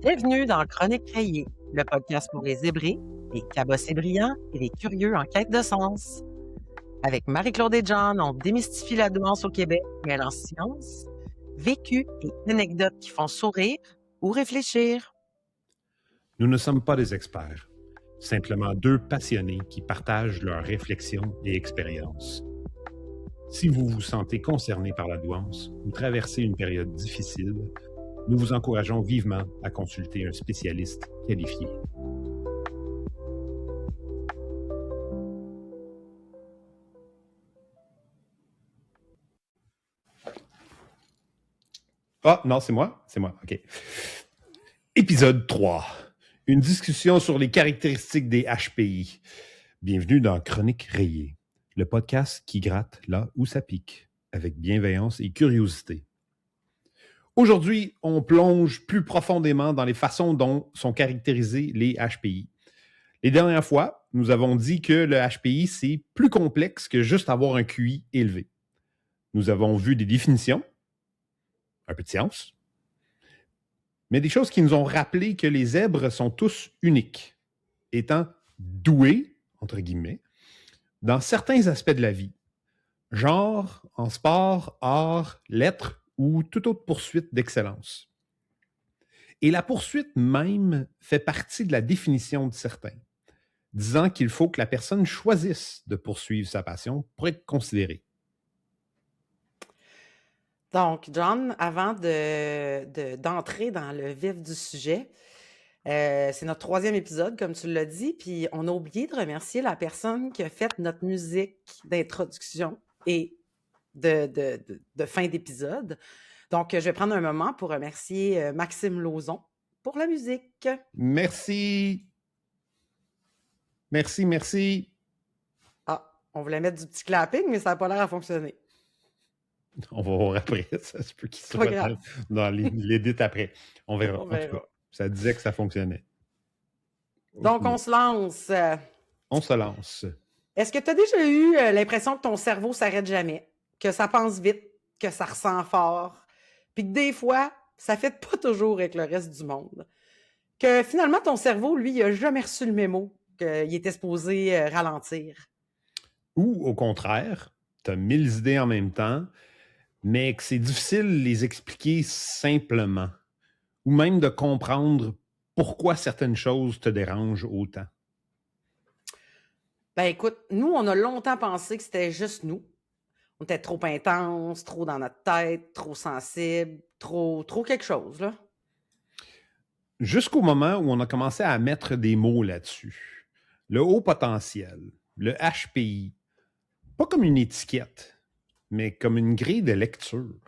Bienvenue dans Chronique Rayée, le podcast pour les zébrés, les cabossés brillants et les curieux en quête de sens. Avec Marie-Claude et John, on démystifie la douance au Québec, mêlant science, vécu et anecdotes qui font sourire ou réfléchir. Nous ne sommes pas des experts, simplement deux passionnés qui partagent leurs réflexions et expériences. Si vous vous sentez concerné par la douance ou traversez une période difficile, nous vous encourageons vivement à consulter un spécialiste qualifié. Ah, non, c'est moi, OK. Épisode 3. Une discussion sur les caractéristiques des HPI. Bienvenue dans Chronique Rayée, le podcast qui gratte là où ça pique, avec bienveillance et curiosité. Aujourd'hui, on plonge plus profondément dans les façons dont sont caractérisés les HPI. Les dernières fois, nous avons dit que le HPI, c'est plus complexe que juste avoir un QI élevé. Nous avons vu des définitions, un peu de science, mais des choses qui nous ont rappelé que les zèbres sont tous uniques, étant doués, entre guillemets, dans certains aspects de la vie, genre en sport, art, lettres ou toute autre poursuite d'excellence. Et la poursuite même fait partie de la définition de certains, disant qu'il faut que la personne choisisse de poursuivre sa passion pour être considérée. Donc, John, avant d'entrer dans le vif du sujet, c'est notre troisième épisode, comme tu l'as dit, puis on a oublié de remercier la personne qui a fait notre musique d'introduction et de fin d'épisode. Donc, je vais prendre un moment pour remercier Maxime Lauzon pour la musique. Merci. Merci. Ah, on voulait mettre du petit clapping, mais ça n'a pas l'air à fonctionner. On va voir après. Ça se peut qu'il C'est pas soit grave. dans l'édit après. On verra. On verra. En tout cas, ça disait que ça fonctionnait. Donc, on se lance. On se lance. Est-ce que tu as déjà eu l'impression que ton cerveau s'arrête jamais, que ça pense vite, que ça ressent fort, puis que des fois, ça ne fait pas toujours avec le reste du monde? Que finalement, ton cerveau, lui, il n'a jamais reçu le mémo qu'il était supposé ralentir. Ou au contraire, tu as 1000 idées en même temps, mais que c'est difficile de les expliquer simplement, ou même de comprendre pourquoi certaines choses te dérangent autant. Ben écoute, nous, on a longtemps pensé que c'était juste nous. On était trop intense, trop dans notre tête, trop sensible, trop quelque chose, là. Jusqu'au moment où on a commencé à mettre des mots là-dessus. Le haut potentiel, le HPI, pas comme une étiquette, mais comme une grille de lecture.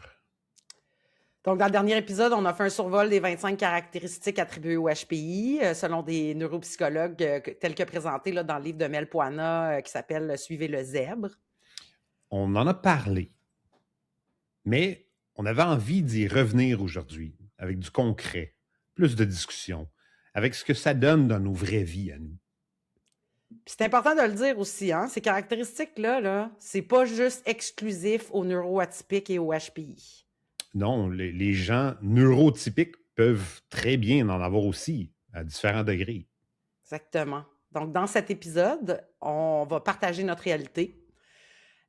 Donc, dans le dernier épisode, on a fait un survol des 25 caractéristiques attribuées au HPI, selon des neuropsychologues tels que présentés là, dans le livre de Mel Poana qui s'appelle « Suivez le zèbre ». On en a parlé, mais on avait envie d'y revenir aujourd'hui, avec du concret, plus de discussion, avec ce que ça donne dans nos vraies vies à nous. Puis c'est important de le dire aussi, hein, ces caractéristiques-là, c'est pas juste exclusif aux neuroatypiques et au HPI. Non, les gens neurotypiques peuvent très bien en avoir aussi, à différents degrés. Exactement. Donc, dans cet épisode, on va partager notre réalité.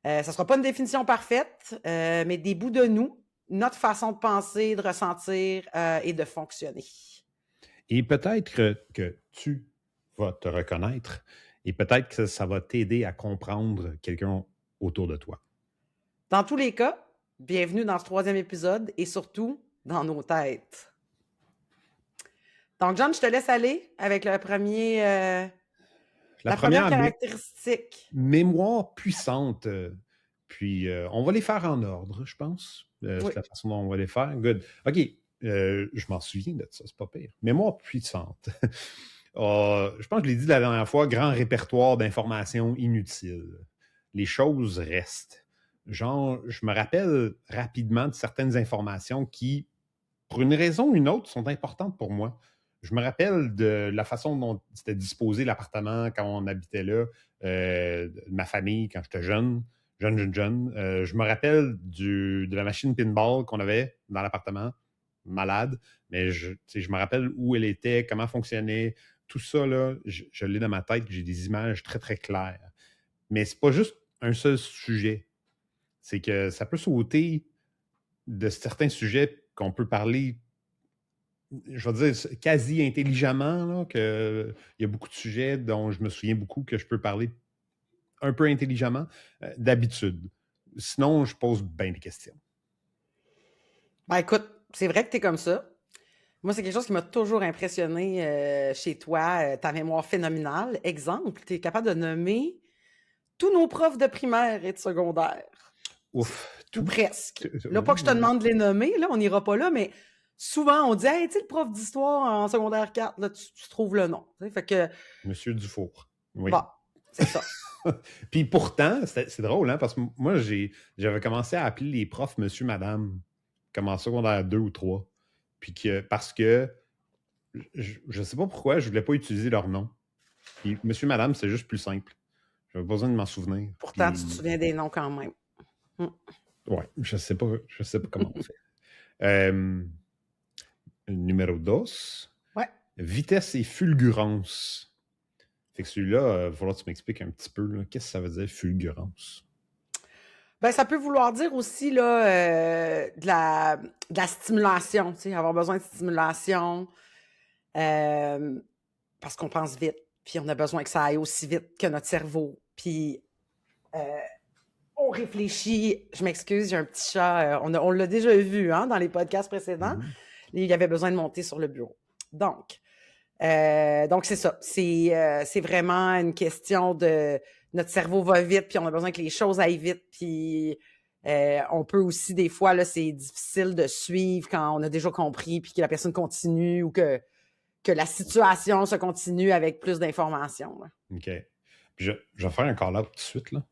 Ça ne sera pas une définition parfaite, mais des bouts de nous, notre façon de penser, de ressentir et de fonctionner. Et peut-être que tu vas te reconnaître et peut-être que ça va t'aider à comprendre quelqu'un autour de toi. Dans tous les cas, bienvenue dans ce troisième épisode et surtout dans nos têtes. Donc, John, je te laisse aller avec le premier, la première caractéristique. Mémoire puissante. Puis, on va les faire en ordre, je pense. Oui. C'est la façon dont on va les faire. Good. OK. Je m'en souviens de ça, c'est pas pire. Mémoire puissante. Je pense que je l'ai dit la dernière fois, grand répertoire d'informations inutiles. Les choses restent. Genre, je me rappelle rapidement de certaines informations qui, pour une raison ou une autre, sont importantes pour moi. Je me rappelle de la façon dont c'était disposé l'appartement quand on habitait là, de ma famille quand j'étais jeune. Je me rappelle de la machine pinball qu'on avait dans l'appartement. malade, mais tu sais, je me rappelle où elle était, comment elle fonctionnait, tout ça, là, je l'ai dans ma tête, j'ai des images très, très claires. Mais c'est pas juste un seul sujet. C'est que ça peut sauter de certains sujets qu'on peut parler, je vais dire, quasi intelligemment, là, il y a beaucoup de sujets dont je me souviens beaucoup que je peux parler un peu intelligemment, d'habitude. Sinon, je pose bien des questions. Ben écoute, c'est vrai que tu es comme ça. Moi, c'est quelque chose qui m'a toujours impressionné chez toi, ta mémoire phénoménale. Exemple, tu es capable de nommer tous nos profs de primaire et de secondaire. Ouf, Tout presque. Là, pas que je te oui. demande de les nommer, là, on n'ira pas là, mais souvent, on dit, hey, tu sais, le prof d'histoire en secondaire 4, là, tu trouves le nom. Tu sais, fait que, Monsieur Dufour. Oui. bon, c'est ça. Puis pourtant, c'est drôle, hein, parce que moi, j'avais commencé à appeler les profs monsieur, madame, comme en secondaire 2 ou 3. Puis parce que je ne sais pas pourquoi, je ne voulais pas utiliser leur nom. Puis monsieur, madame, c'est juste plus simple. J'avais pas besoin de m'en souvenir. Pourtant, tu te Puis, souviens des noms quand même. ouais, je sais pas comment on fait. Numéro 2. Ouais. Vitesse et fulgurance. Fait que celui-là, il va falloir que tu m'expliques un petit peu, là, qu'est-ce que ça veut dire, fulgurance? Ben, ça peut vouloir dire aussi là, de la stimulation, tu sais, avoir besoin de stimulation parce qu'on pense vite, puis on a besoin que ça aille aussi vite que notre cerveau. Puis on réfléchit. Je m'excuse, j'ai un petit chat. On l'a déjà vu hein, dans les podcasts précédents. Il y avait besoin de monter sur le bureau. Donc c'est ça. C'est vraiment une question de notre cerveau va vite, puis on a besoin que les choses aillent vite, puis on peut aussi, des fois, là, c'est difficile de suivre quand on a déjà compris, puis que la personne continue ou que la situation se continue avec plus d'informations. Là. OK. Puis je vais faire un call-out tout de suite, là.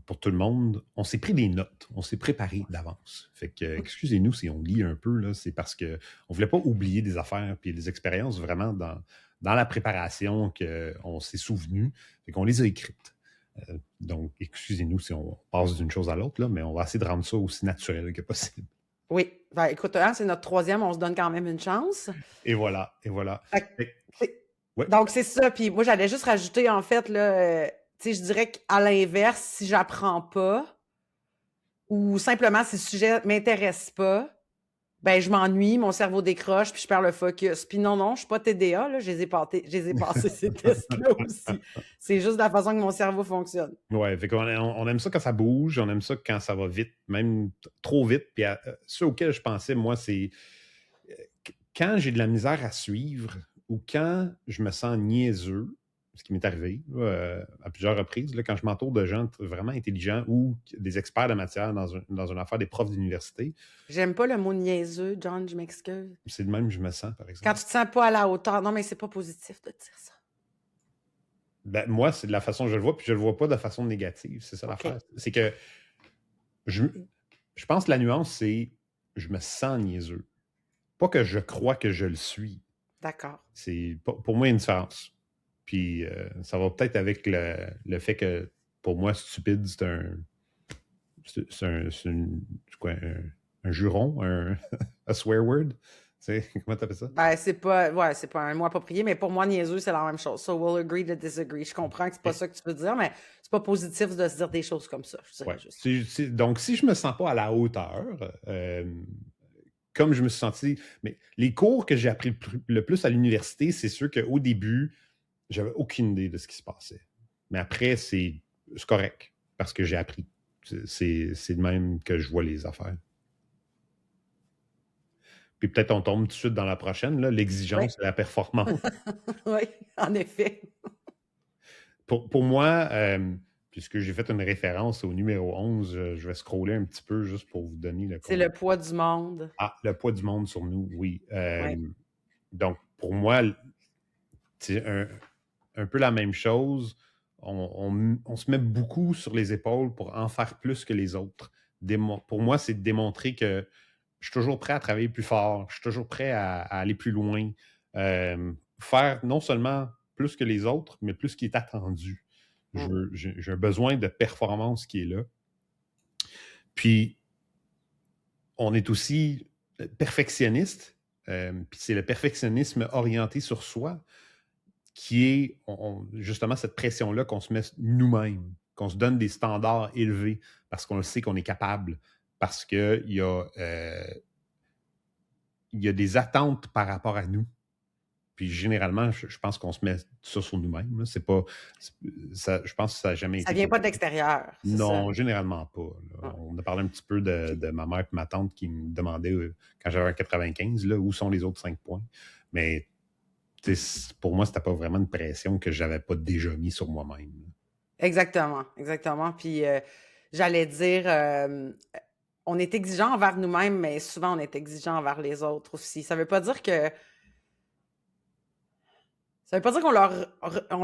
Pour tout le monde, on s'est pris des notes. On s'est préparé d'avance. Fait que, excusez-nous si on lit un peu, là. C'est parce qu'on ne voulait pas oublier des affaires puis des expériences vraiment dans la préparation qu'on s'est souvenu. Fait qu'on les a écrites. Donc, excusez-nous si on passe d'une chose à l'autre, là, mais on va essayer de rendre ça aussi naturel que possible. Oui. Ben, écoute, hein, c'est notre 3e, on se donne quand même une chance. Et voilà, et voilà. Ouais. Donc, c'est ça. Puis moi, j'allais juste rajouter, en fait, là, tu sais, je dirais qu'à l'inverse, si j'apprends pas ou simplement si le sujet m'intéresse pas, ben je m'ennuie, mon cerveau décroche, puis je perds le focus. Puis non, je suis pas TDA, là, je les ai passés ces tests-là aussi. C'est juste la façon que mon cerveau fonctionne. Ouais, fait qu'on on aime ça quand ça bouge, on aime ça quand ça va vite, même trop vite. Puis ce auquel je pensais, moi, c'est quand j'ai de la misère à suivre ou quand je me sens niaiseux, ce qui m'est arrivé à plusieurs reprises, là, quand je m'entoure de gens vraiment intelligents ou des experts de matière dans une affaire, des profs d'université. J'aime pas le mot niaiseux, John, je m'excuse. C'est de même que je me sens, par exemple. Quand tu te sens pas à la hauteur, non, mais c'est pas positif de dire ça. Ben, moi, c'est de la façon que je le vois, puis je le vois pas de façon négative. C'est ça l'affaire. C'est que je pense que la nuance, c'est je me sens niaiseux. Pas que je crois que je le suis. D'accord. C'est pour moi une différence. Puis ça va peut-être avec le fait que pour moi, stupide, c'est un juron, un swear word. Comment t'appelles ça? Ben, c'est pas un mot approprié, mais pour moi, niaiseux, c'est la même chose. So we'll agree to disagree. Je comprends que c'est pas ça que tu veux dire, mais c'est pas positif de se dire des choses comme ça. Je dirais juste. Donc, si je me sens pas à la hauteur, comme je me suis senti. Mais les cours que j'ai appris le plus à l'université, c'est sûr qu'au début, j'avais aucune idée de ce qui se passait. Mais après, c'est correct parce que j'ai appris. C'est de même que je vois les affaires. Puis peut-être on tombe tout de suite dans la prochaine, l'exigence et la performance. Oui, en effet. Pour moi, puisque j'ai fait une référence au numéro 11, je vais scroller un petit peu juste pour vous donner le C'est le poids du monde. Ah, le poids du monde sur nous, oui. Donc, pour moi, c'est un peu la même chose. On se met beaucoup sur les épaules pour en faire plus que les autres. Pour moi, c'est de démontrer que je suis toujours prêt à travailler plus fort, je suis toujours prêt à aller plus loin, faire non seulement plus que les autres, mais plus qui est attendu. J'ai un besoin de performance qui est là. Puis, on est aussi perfectionniste, puis c'est le perfectionnisme orienté sur soi qui est justement cette pression-là qu'on se met nous-mêmes, qu'on se donne des standards élevés parce qu'on le sait qu'on est capable, parce qu'il y a des attentes par rapport à nous. Puis généralement, je pense qu'on se met ça sur nous-mêmes. C'est pas, je pense que ça n'a jamais été. Ça vient pas de l'extérieur. Non, généralement pas. On a parlé un petit peu de ma mère et ma tante qui me demandaient, quand j'avais un 95, là, où sont les autres 5 points. Mais pour moi, c'était pas vraiment une pression que j'avais pas déjà mis sur moi-même. Exactement, exactement. Puis j'allais dire, on est exigeant envers nous-mêmes, mais souvent on est exigeant envers les autres aussi. Ça veut pas dire qu'on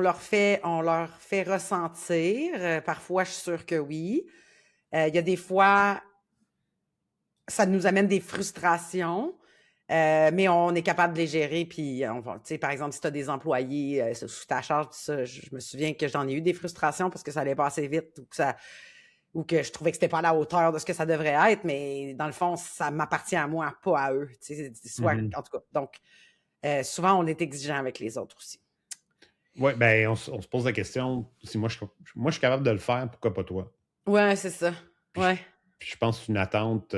leur fait ressentir. Parfois, je suis sûre que oui. Il y a des fois, ça nous amène des frustrations. Mais on est capable de les gérer, puis par exemple, si tu as des employés sous ta charge, ça, je me souviens que j'en ai eu des frustrations parce que ça allait pas assez vite ou que je trouvais que c'était pas à la hauteur de ce que ça devrait être, mais dans le fond, ça m'appartient à moi, pas à eux. En tout cas. Donc, souvent, on est exigeant avec les autres aussi. Oui, ben on se pose la question, si moi je suis capable de le faire, pourquoi pas toi? Ouais, c'est ça. Ouais. Puis je pense que c'est une attente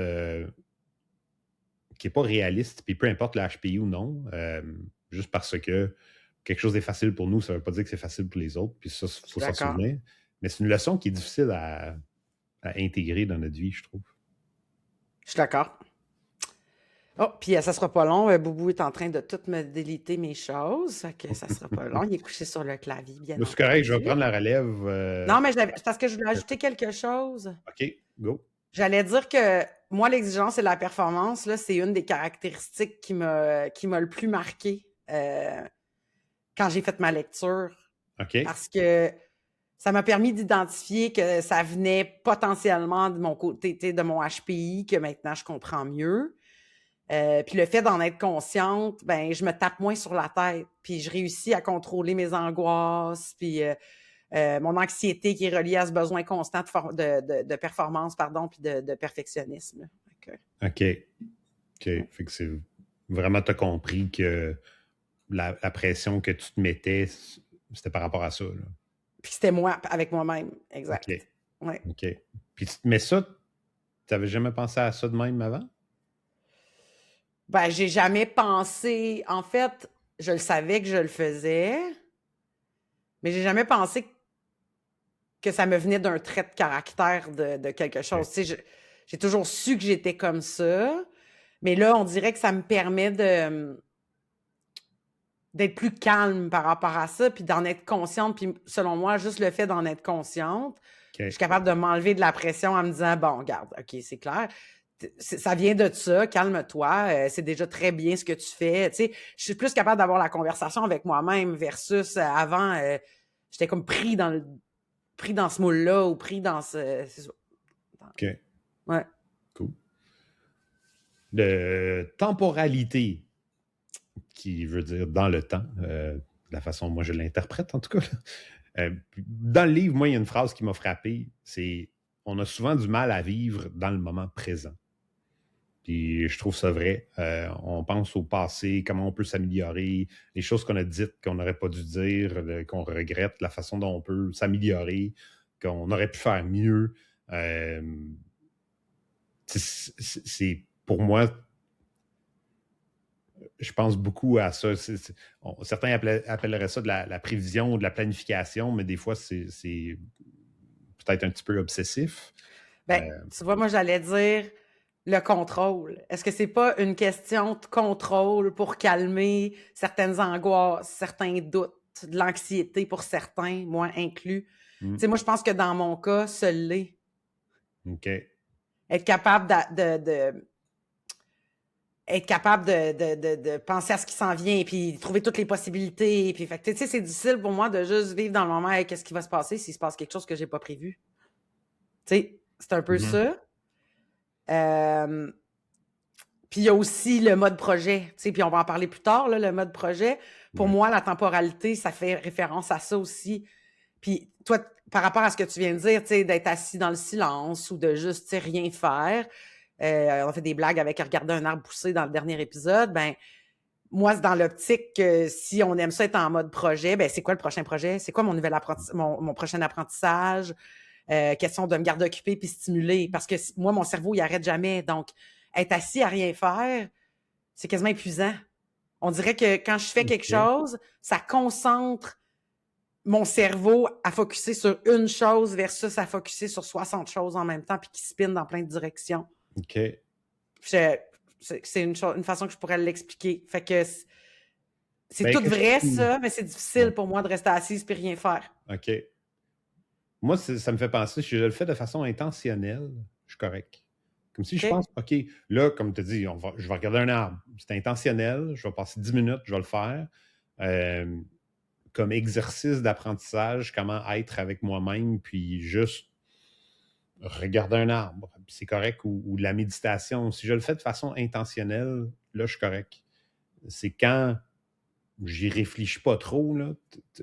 qui n'est pas réaliste, puis peu importe le HPI ou non, juste parce que quelque chose est facile pour nous, ça ne veut pas dire que c'est facile pour les autres, puis ça, il faut s'en souvenir. Mais c'est une leçon qui est difficile à intégrer dans notre vie, je trouve. Je suis d'accord. Oh, puis ça sera pas long. Boubou est en train de tout me déliter mes choses. Fait que ça sera pas long. Il est couché sur le clavier, bien c'est correct, je vais prendre la relève. Non, mais c'est parce que je voulais ajouter quelque chose. OK, go. J'allais dire que moi, l'exigence et la performance, là, c'est une des caractéristiques qui m'a le plus marqué quand j'ai fait ma lecture. OK. Parce que ça m'a permis d'identifier que ça venait potentiellement de mon côté, de mon HPI, que maintenant je comprends mieux. Puis le fait d'en être consciente, ben je me tape moins sur la tête. Puis je réussis à contrôler mes angoisses, puis mon anxiété qui est reliée à ce besoin constant de performance, puis de perfectionnisme. OK. Fait que c'est vraiment, tu as compris que la pression que tu te mettais, c'était par rapport à ça. Là. Puis c'était moi, avec moi-même. Exact. OK. Ouais. OK. Puis mais ça, tu n'avais jamais pensé à ça de même avant? Ben, j'ai jamais pensé. En fait, je le savais que je le faisais, mais j'ai jamais pensé que ça me venait d'un trait de caractère de quelque chose. Tu sais, j'ai toujours su que j'étais comme ça, mais là, on dirait que ça me permet d'être plus calme par rapport à ça, puis d'en être consciente. Puis selon moi, juste le fait d'en être consciente, je suis capable de m'enlever de la pression en me disant, bon, regarde, OK, c'est clair. Ça vient de ça, calme-toi, c'est déjà très bien ce que tu fais. Tu sais, je suis plus capable d'avoir la conversation avec moi-même versus avant, j'étais comme pris dans ce moule-là ou pris dans ce... C'est ça. OK. Ouais. Cool. De temporalité, qui veut dire dans le temps, de la façon moi je l'interprète en tout cas. Dans le livre, moi, il y a une phrase qui m'a frappé, c'est « On a souvent du mal à vivre dans le moment présent ». Puis je trouve ça vrai. On pense au passé, comment on peut s'améliorer, les choses qu'on a dites qu'on n'aurait pas dû dire, qu'on regrette, la façon dont on peut s'améliorer, qu'on aurait pu faire mieux. C'est pour moi, je pense beaucoup à ça. Certains appelleraient ça de la prévision ou de la planification, mais des fois, c'est peut-être un petit peu obsessif. Ben, tu vois, moi, j'allais dire le contrôle. Est-ce que c'est pas une question de contrôle pour calmer certaines angoisses, certains doutes, de l'anxiété pour certains, moi inclus? Tu sais, moi, je pense que dans mon cas, ça l'est. OK. Être capable être capable de penser à ce qui s'en vient, puis trouver toutes les possibilités. Puis, fait, tu sais, c'est difficile pour moi de juste vivre dans le moment et qu'est-ce qui va se passer s'il se passe quelque chose que j'ai pas prévu. Tu sais, c'est un peu ça. Puis il y a aussi le mode projet, tu sais, puis on va en parler plus tard, là, le mode projet. Pour moi, la temporalité, ça fait référence à ça aussi. Puis toi, par rapport à ce que tu viens de dire, tu sais, d'être assis dans le silence ou de juste, tu sais, rien faire, On a fait des blagues avec regarder un arbre pousser dans le dernier épisode. Ben, moi, c'est dans l'optique que si on aime ça être en mode projet, ben c'est quoi le prochain projet? C'est quoi mon prochain apprentissage? Question de me garder occupée puis stimuler. Parce que moi, mon cerveau, il arrête jamais. Donc, être assis à rien faire, c'est quasiment épuisant. On dirait que quand je fais quelque chose, ça concentre mon cerveau à focusser sur une chose versus à focusser sur 60 choses en même temps puis qui spinent dans plein de directions. OK. C'est une façon que je pourrais l'expliquer. Fait que c'est tout vrai, ça, mais c'est difficile pour moi de rester assise puis rien faire. OK. Moi, ça me fait penser, si je le fais de façon intentionnelle, je suis correct. Comme si je pense, OK, là, comme tu as dit, je vais regarder un arbre. C'est intentionnel, je vais passer 10 minutes, je vais le faire. Comme exercice d'apprentissage, comment être avec moi-même, puis juste regarder un arbre. C'est correct. Ou de la méditation. Si je le fais de façon intentionnelle, là, je suis correct. C'est quand j'y réfléchis pas trop, là,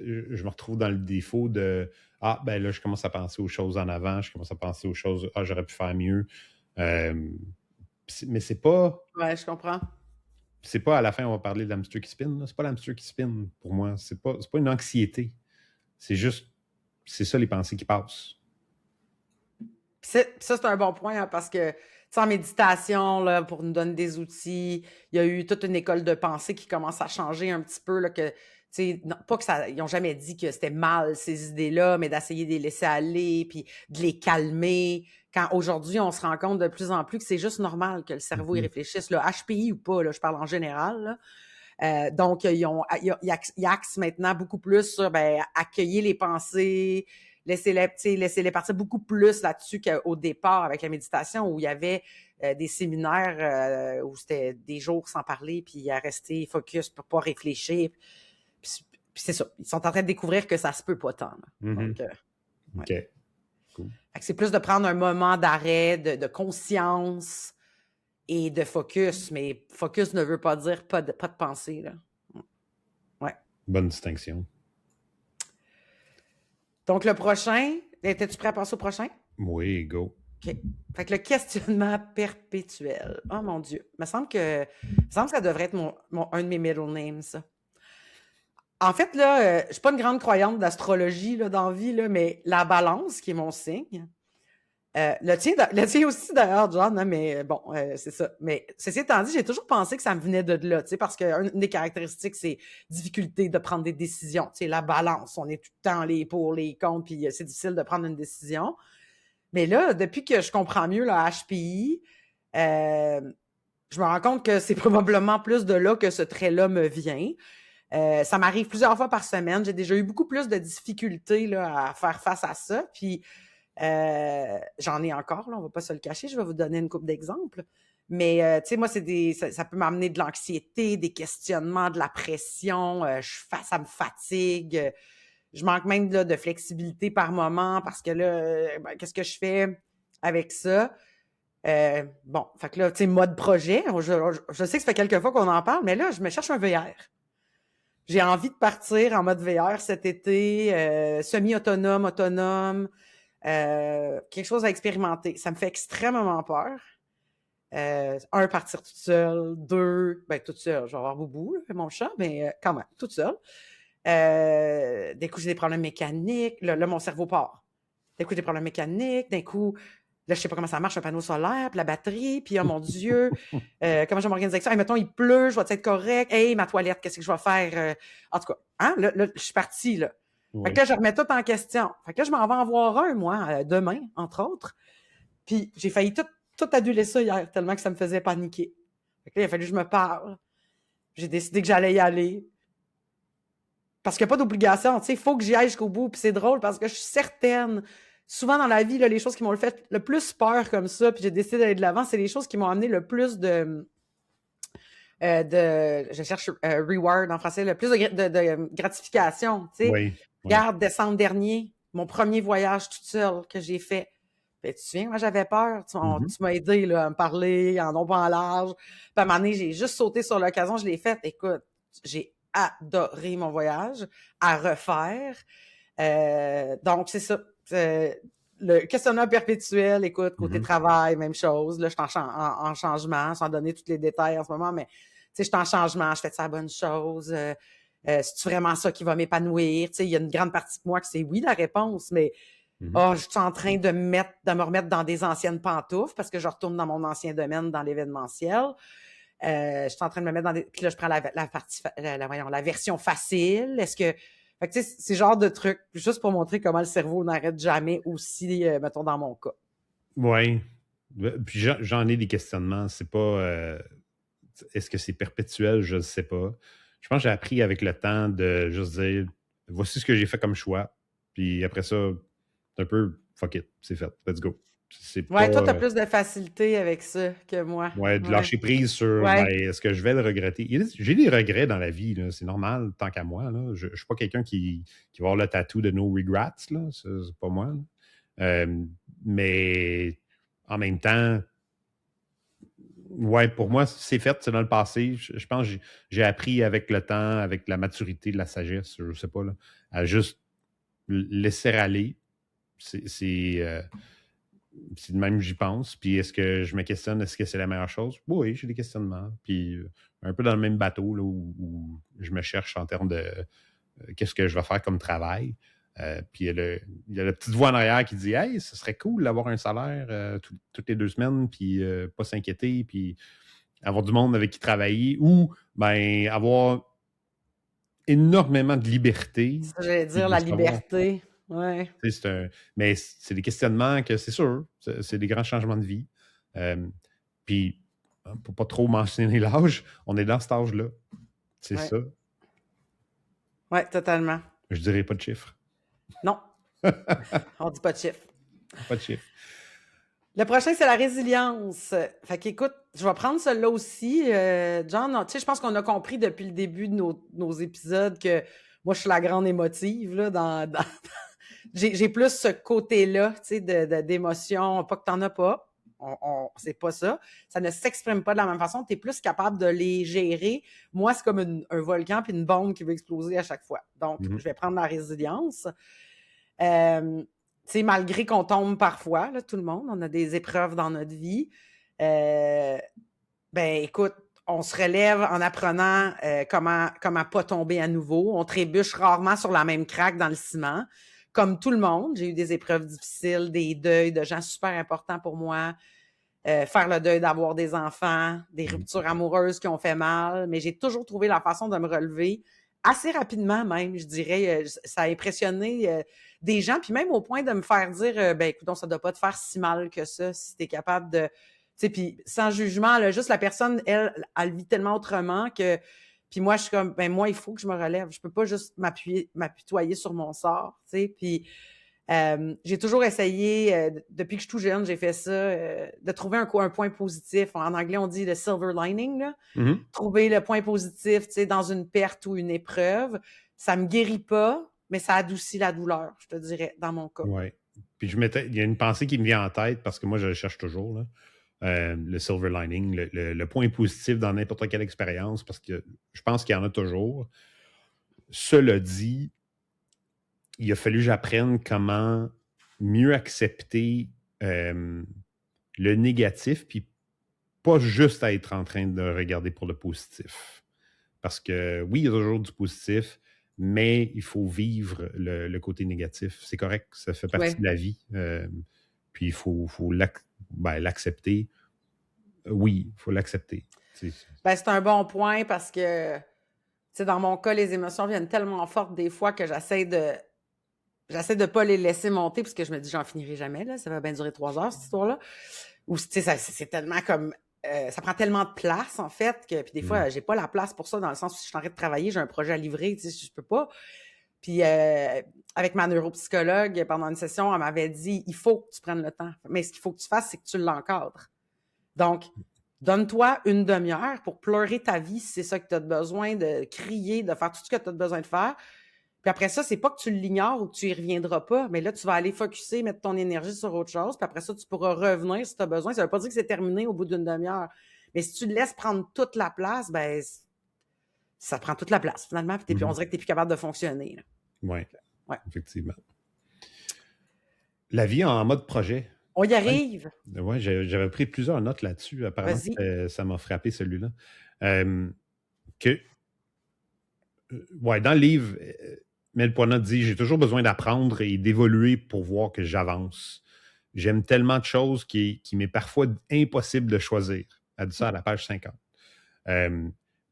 je me retrouve dans le défaut de « Ah, ben là, je commence à penser aux choses en avant, je commence à penser aux choses « Ah, j'aurais pu faire mieux. » Mais c'est pas... Ouais, je comprends. C'est pas à la fin, on va parler de l'hamster qui spin. C'est pas l'hamster qui spin pour moi. C'est pas une anxiété. C'est juste... C'est ça les pensées qui passent. Ça, c'est un bon point, hein, parce que, tu sais, en méditation, là, pour nous donner des outils, il y a eu toute une école de pensée qui commence à changer un petit peu, là, que, tu sais, pas que ça, ils n'ont jamais dit que c'était mal, ces idées-là, mais d'essayer de les laisser aller, puis de les calmer. Quand aujourd'hui, on se rend compte de plus en plus que c'est juste normal que le cerveau y réfléchisse, là, HPI ou pas, là, je parle en général, là. Donc, ils axent maintenant beaucoup plus sur accueillir les pensées, laisser-les partir beaucoup plus là-dessus qu'au départ avec la méditation où il y avait des séminaires où c'était des jours sans parler puis à rester focus pour pas réfléchir. Puis c'est ça. Ils sont en train de découvrir que ça se peut pas tant. Donc, OK. Ouais. Cool. C'est plus de prendre un moment d'arrêt, de conscience et de focus, mais focus ne veut pas dire pas de pensée, là. Ouais. Bonne distinction. Donc, le prochain, étais-tu prêt à passer au prochain? Oui, go. OK. Fait que le questionnement perpétuel. Oh mon Dieu. Il me semble que ça devrait être un de mes middle names, ça. En fait, là, je ne suis pas une grande croyante d'astrologie là, dans la vie, là, mais la balance, qui est mon signe, le tien aussi d'ailleurs, John, hein, mais bon, c'est ça. Mais ceci étant dit, j'ai toujours pensé que ça me venait de là, parce qu'une des caractéristiques, c'est difficulté de prendre des décisions. La balance, on est tout le temps les pour, les contre, puis c'est difficile de prendre une décision. Mais là, depuis que je comprends mieux la HPI, je me rends compte que c'est probablement plus de là que ce trait-là me vient. Ça m'arrive plusieurs fois par semaine. J'ai déjà eu beaucoup plus de difficultés là, à faire face à ça. Puis, j'en ai encore, là, on ne va pas se le cacher. Je vais vous donner une couple d'exemples. Mais, tu sais, moi, ça peut m'amener de l'anxiété, des questionnements, de la pression. Ça me fatigue. Je manque même là, de flexibilité par moment parce que là, qu'est-ce que je fais avec ça? Bon, fait que là, tu sais, mode projet. Je sais que ça fait quelques fois qu'on en parle, mais là, je me cherche un VR. J'ai envie de partir en mode VR cet été, semi-autonome, autonome, quelque chose à expérimenter. Ça me fait extrêmement peur. Un, partir toute seule. Deux, toute seule. Je vais avoir Boubou, mon chat, mais quand même, toute seule. D'un coup, j'ai des problèmes mécaniques. Là, mon cerveau part. D'un coup, j'ai des problèmes mécaniques. D'un coup, là, je sais pas comment ça marche, un panneau solaire, puis la batterie, puis oh mon Dieu, comment je vais m'organiser avec ça? Hey, mettons, il pleut, je vais être correct. Hey, ma toilette, qu'est-ce que je vais faire? En tout cas, hein? Là, je suis partie, là. Oui. Fait que là, je remets tout en question. Fait que là, je m'en vais en voir un, moi, demain, entre autres. Puis j'ai failli tout annuler ça hier, tellement que ça me faisait paniquer. Fait que là, il a fallu que je me parle. J'ai décidé que j'allais y aller. Parce qu'il n'y a pas d'obligation, tu sais, il faut que j'y aille jusqu'au bout. Puis c'est drôle parce que je suis certaine, souvent dans la vie, là, les choses qui m'ont fait le plus peur comme ça, puis j'ai décidé d'aller de l'avant, c'est les choses qui m'ont amené le plus de je cherche reward en français, le plus de gratification, tu sais. Oui. Regarde, décembre dernier, mon premier voyage toute seule que j'ai fait. Ben, tu te souviens, moi, j'avais peur. Tu m'as aidé là, à me parler en long, en large. Puis à un moment donné, j'ai juste sauté sur l'occasion, je l'ai faite. Écoute, j'ai adoré mon voyage à refaire. Donc, c'est ça. le questionnement perpétuel, écoute, côté travail, même chose. Là, je suis en changement, sans donner tous les détails en ce moment, mais tu sais, je suis en changement, je fais ça la bonne chose. C'est-tu vraiment ça qui va m'épanouir? Tu sais, il y a une grande partie de moi que c'est oui la réponse, mais je suis en train de me remettre dans des anciennes pantoufles parce que je retourne dans mon ancien domaine, dans l'événementiel. Je suis en train de me mettre dans des. Puis là, je prends la version facile. Est-ce que. Fait que, tu sais, c'est genre de truc, juste pour montrer comment le cerveau n'arrête jamais aussi, mettons, dans mon cas. Oui. Puis j'en ai des questionnements. C'est pas. Est-ce que c'est perpétuel? Je ne sais pas. Je pense que j'ai appris avec le temps de juste dire voici ce que j'ai fait comme choix. Puis après ça, c'est un peu fuck it, c'est fait. Let's go. C'est Ouais, toi, pas. tu as plus de facilité avec ça que moi. Ouais, de lâcher prise sur est-ce que je vais le regretter? J'ai des regrets dans la vie, là, c'est normal, tant qu'à moi. Là. Je ne suis pas quelqu'un qui va avoir le tatou de no regrets, là. C'est pas moi. Mais en même temps, ouais, pour moi, c'est fait, c'est dans le passé. Je pense que j'ai appris avec le temps, avec la maturité, la sagesse, je sais pas, là, à juste laisser aller. C'est de même j'y pense. Puis est-ce que je me questionne, est-ce que c'est la meilleure chose? Oui, j'ai des questionnements. Puis un peu dans le même bateau là, où je me cherche en termes de qu'est-ce que je vais faire comme travail. Puis il y a la petite voix en arrière qui dit hey, ce serait cool d'avoir un salaire toutes les 2 semaines, puis pas s'inquiéter, puis avoir du monde avec qui travailler ou ben avoir énormément de liberté. Ça, j'allais dire De la savoir. liberté. Ouais. Mais c'est des questionnements que c'est sûr, c'est des grands changements de vie. Puis, pour pas trop mentionner l'âge, on est dans cet âge-là. C'est ça. Oui, totalement. Je dirais pas de chiffres. Non. On dit pas de chiffres. Pas de chiffres. Le prochain, c'est la résilience. Fait qu'écoute, je vais prendre celui-là aussi. John, tu sais, je pense qu'on a compris depuis le début de nos épisodes que moi, je suis la grande émotive, là, j'ai plus ce côté-là, tu sais, d'émotion. Pas que t'en as pas. C'est pas ça. Ça ne s'exprime pas de la même façon. Tu es plus capable de les gérer. Moi, c'est comme un volcan puis une bombe qui veut exploser à chaque fois. Donc, je vais prendre la résilience. Tu sais, malgré qu'on tombe parfois, là, tout le monde, on a des épreuves dans notre vie. Ben, écoute, on se relève en apprenant comment pas tomber à nouveau. On trébuche rarement sur la même craque dans le ciment. Comme tout le monde, j'ai eu des épreuves difficiles, des deuils de gens super importants pour moi, faire le deuil d'avoir des enfants, des ruptures amoureuses qui ont fait mal, mais j'ai toujours trouvé la façon de me relever assez rapidement même, je dirais. Ça a impressionné des gens, puis même au point de me faire dire, ben écoute, ça doit pas te faire si mal que ça si t'es capable de... Tu sais, puis sans jugement, là, juste la personne, elle vit tellement autrement que... Puis moi, je suis comme, ben moi, il faut que je me relève. Je peux pas juste m'apitoyer sur mon sort, tu sais. Puis j'ai toujours essayé, depuis que je suis tout jeune, j'ai fait ça, de trouver un point positif. En anglais, on dit le silver lining, là. Trouver le point positif, tu sais, dans une perte ou une épreuve. Ça me guérit pas, mais ça adoucit la douleur, je te dirais, dans mon cas. Oui. Puis il y a une pensée qui me vient en tête parce que moi, je le cherche toujours, là. Le silver lining, le point positif dans n'importe quelle expérience, parce que je pense qu'il y en a toujours. Cela dit, il a fallu que j'apprenne comment mieux accepter le négatif, puis pas juste à être en train de regarder pour le positif. Parce que oui, il y a toujours du positif, mais il faut vivre le côté négatif. C'est correct, ça fait partie de la vie. Puis il faut l'accepter. Oui, il faut l'accepter. Ben, c'est un bon point parce que, tu sais, dans mon cas, les émotions viennent tellement fortes des fois que j'essaie de pas les laisser monter parce que je me dis, j'en finirai jamais, là. Ça va bien durer 3 heures, cette histoire-là. Ou, tu sais, c'est tellement comme... ça prend tellement de place, en fait, que puis des fois, j'ai pas la place pour ça, dans le sens où si je suis en train de travailler, j'ai un projet à livrer, tu sais, je peux pas. Puis avec ma neuropsychologue, pendant une session, elle m'avait dit, il faut que tu prennes le temps. Mais ce qu'il faut que tu fasses, c'est que tu l'encadres. Donc, donne-toi une demi-heure pour pleurer ta vie si c'est ça que tu as besoin, de crier, de faire tout ce que tu as besoin de faire. Puis après ça, c'est pas que tu l'ignores ou que tu y reviendras pas, mais là, tu vas aller focusser, mettre ton énergie sur autre chose, puis après ça, tu pourras revenir si tu as besoin. Ça veut pas dire que c'est terminé au bout d'une demi-heure. Mais si tu le laisses prendre toute la place, ben ça prend toute la place, finalement, puis on dirait que tu n'es plus capable de fonctionner. Oui, effectivement. La vie en mode projet. On y arrive. Oui, j'avais pris plusieurs notes là-dessus. Apparemment, Vas-y. ça m'a frappé celui-là. Que, ouais, dans le livre, Mel Poinat dit « J'ai toujours besoin d'apprendre et d'évoluer pour voir que j'avance. J'aime tellement de choses qui m'est parfois impossible de choisir. » Elle dit ça à la page 50.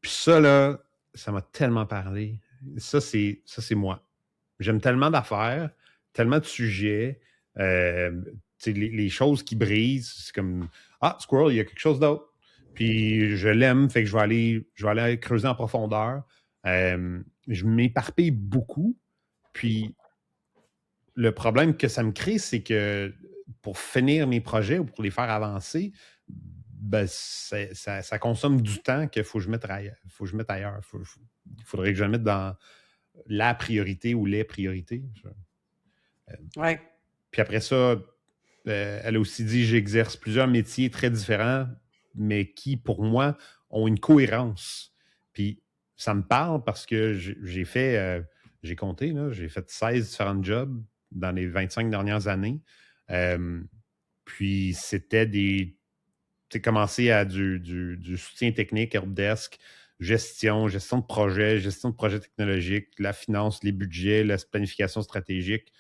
Puis ça, là, ça m'a tellement parlé. Ça, c'est moi. J'aime tellement d'affaires, tellement de sujets, les choses qui brisent. C'est comme « Ah, Squirrel, il y a quelque chose d'autre. » Puis je l'aime, fait que je vais aller creuser en profondeur. Je m'éparpille beaucoup. Puis le problème que ça me crée, c'est que pour finir mes projets ou pour les faire avancer, ben, ça consomme du temps qu'il faut que je mette ailleurs. Il faudrait que je le mette dans la priorité ou les priorités. Ouais. Puis après ça, elle a aussi dit « J'exerce plusieurs métiers très différents, mais qui, pour moi, ont une cohérence. » Puis ça me parle parce que j'ai compté, là, j'ai fait 16 différents jobs dans les 25 dernières années. Puis c'était commencé à du soutien technique, helpdesk, gestion de projet technologique, la finance, les budgets, la planification stratégique,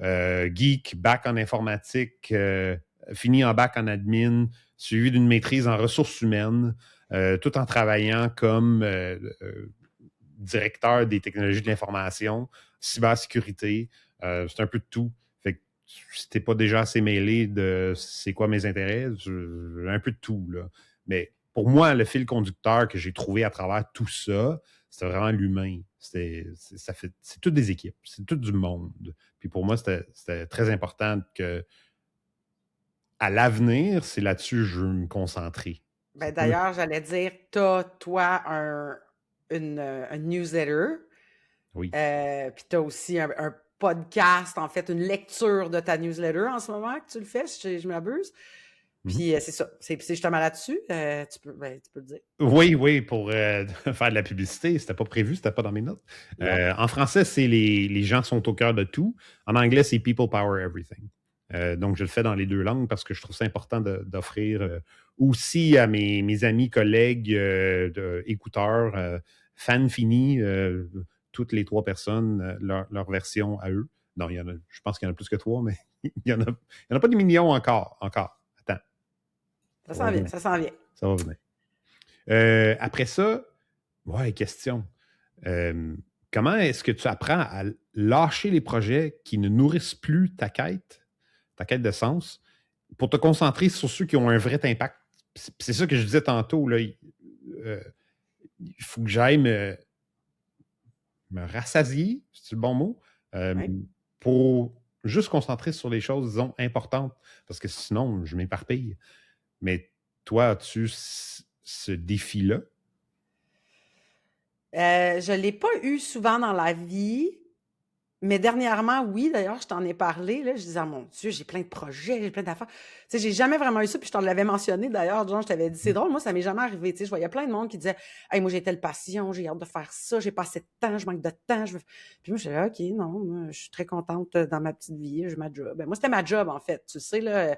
geek, bac en informatique, fini en bac en admin, suivi d'une maîtrise en ressources humaines, tout en travaillant comme directeur des technologies de l'information, cybersécurité, c'est un peu de tout. Fait que si t'es pas déjà assez mêlé de c'est quoi mes intérêts, un peu de tout, là. Mais pour moi, le fil conducteur que j'ai trouvé à travers tout ça, c'était vraiment l'humain. C'est toutes des équipes, c'est tout du monde. Puis pour moi, c'était très important que à l'avenir, c'est là-dessus que je veux me concentrer. Ben, d'ailleurs, j'allais dire, t'as, toi, une newsletter. Oui. Puis t'as aussi un podcast, en fait, une lecture de ta newsletter en ce moment que tu le fais, si je m'abuse. Puis c'est ça. C'est justement là-dessus. Tu peux le dire. Oui, pour faire de la publicité. C'était pas prévu, c'était pas dans mes notes. En français, c'est les gens sont au cœur de tout. En anglais, c'est People Power Everything. Donc, je le fais dans les deux langues parce que je trouve ça important d'offrir aussi à mes amis, collègues, écouteurs, fans finis, toutes les 3 personnes, leur version à eux. Non, je pense qu'il y en a plus que 3, mais il n'y en a pas des millions encore. Attends. Ça s'en vient. Ça va venir. Après ça, question. Comment est-ce que tu apprends à lâcher les projets qui ne nourrissent plus ta quête de sens, pour te concentrer sur ceux qui ont un vrai impact? C'est ça que je disais tantôt. Là, il faut que j'aille me rassasier, c'est le bon mot, pour juste concentrer sur les choses, disons, importantes, parce que sinon, je m'éparpille. Mais toi, as-tu ce défi-là? Je ne l'ai pas eu souvent dans la vie, mais dernièrement, oui. D'ailleurs, je t'en ai parlé. Là, je disais, mon Dieu, j'ai plein de projets, j'ai plein d'affaires. Tu sais, j'ai jamais vraiment eu ça, puis je t'en l'avais mentionné d'ailleurs. Genre, je t'avais dit, c'est drôle, moi, ça m'est jamais arrivé. Tu sais, je voyais plein de monde qui disait, hey, moi, j'ai telle passion, j'ai hâte de faire ça, j'ai pas assez de temps, je manque de temps. Puis moi, je disais, OK, non, moi, je suis très contente dans ma petite vie, j'ai ma job. Ben, moi, c'était ma job, en fait. Tu sais, là.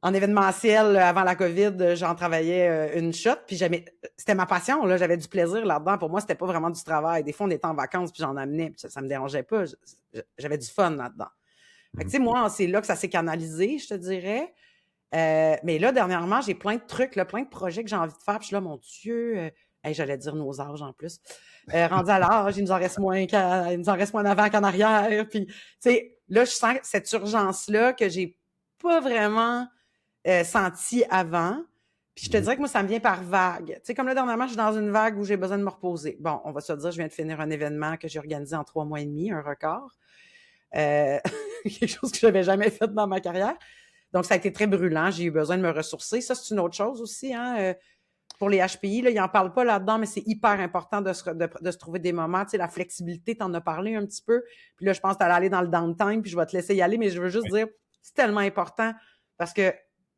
En événementiel, avant la COVID, j'en travaillais une shot, puis c'était ma passion, là, j'avais du plaisir là-dedans. Pour moi, c'était pas vraiment du travail. Des fois, on était en vacances, puis j'en amenais, puis ça me dérangeait pas. J'avais du fun là-dedans. Fait que, tu sais, moi, c'est là que ça s'est canalisé, je te dirais. Mais là, dernièrement, j'ai plein de trucs, là, plein de projets que j'ai envie de faire, puis je suis là, mon Dieu, j'allais dire nos âges en plus. Rendu à l'âge, il nous en reste moins en avant qu'en arrière. Puis, tu sais, là, je sens cette urgence-là que j'ai pas vraiment senti avant. Puis je te dirais que moi, ça me vient par vague. Tu sais, comme là, dernièrement, je suis dans une vague où j'ai besoin de me reposer. Bon, on va se dire, je viens de finir un événement que j'ai organisé en 3 mois et demi, un record. Quelque chose que je n'avais jamais fait dans ma carrière. Donc, ça a été très brûlant. J'ai eu besoin de me ressourcer. Ça, c'est une autre chose aussi, hein. Pour les HPI, là, ils n'en parlent pas là-dedans, mais c'est hyper important de se trouver des moments. Tu sais, la flexibilité, tu en as parlé un petit peu. Puis là, je pense que tu allais aller dans le downtime, puis je vais te laisser y aller, mais je veux juste dire, c'est tellement important parce que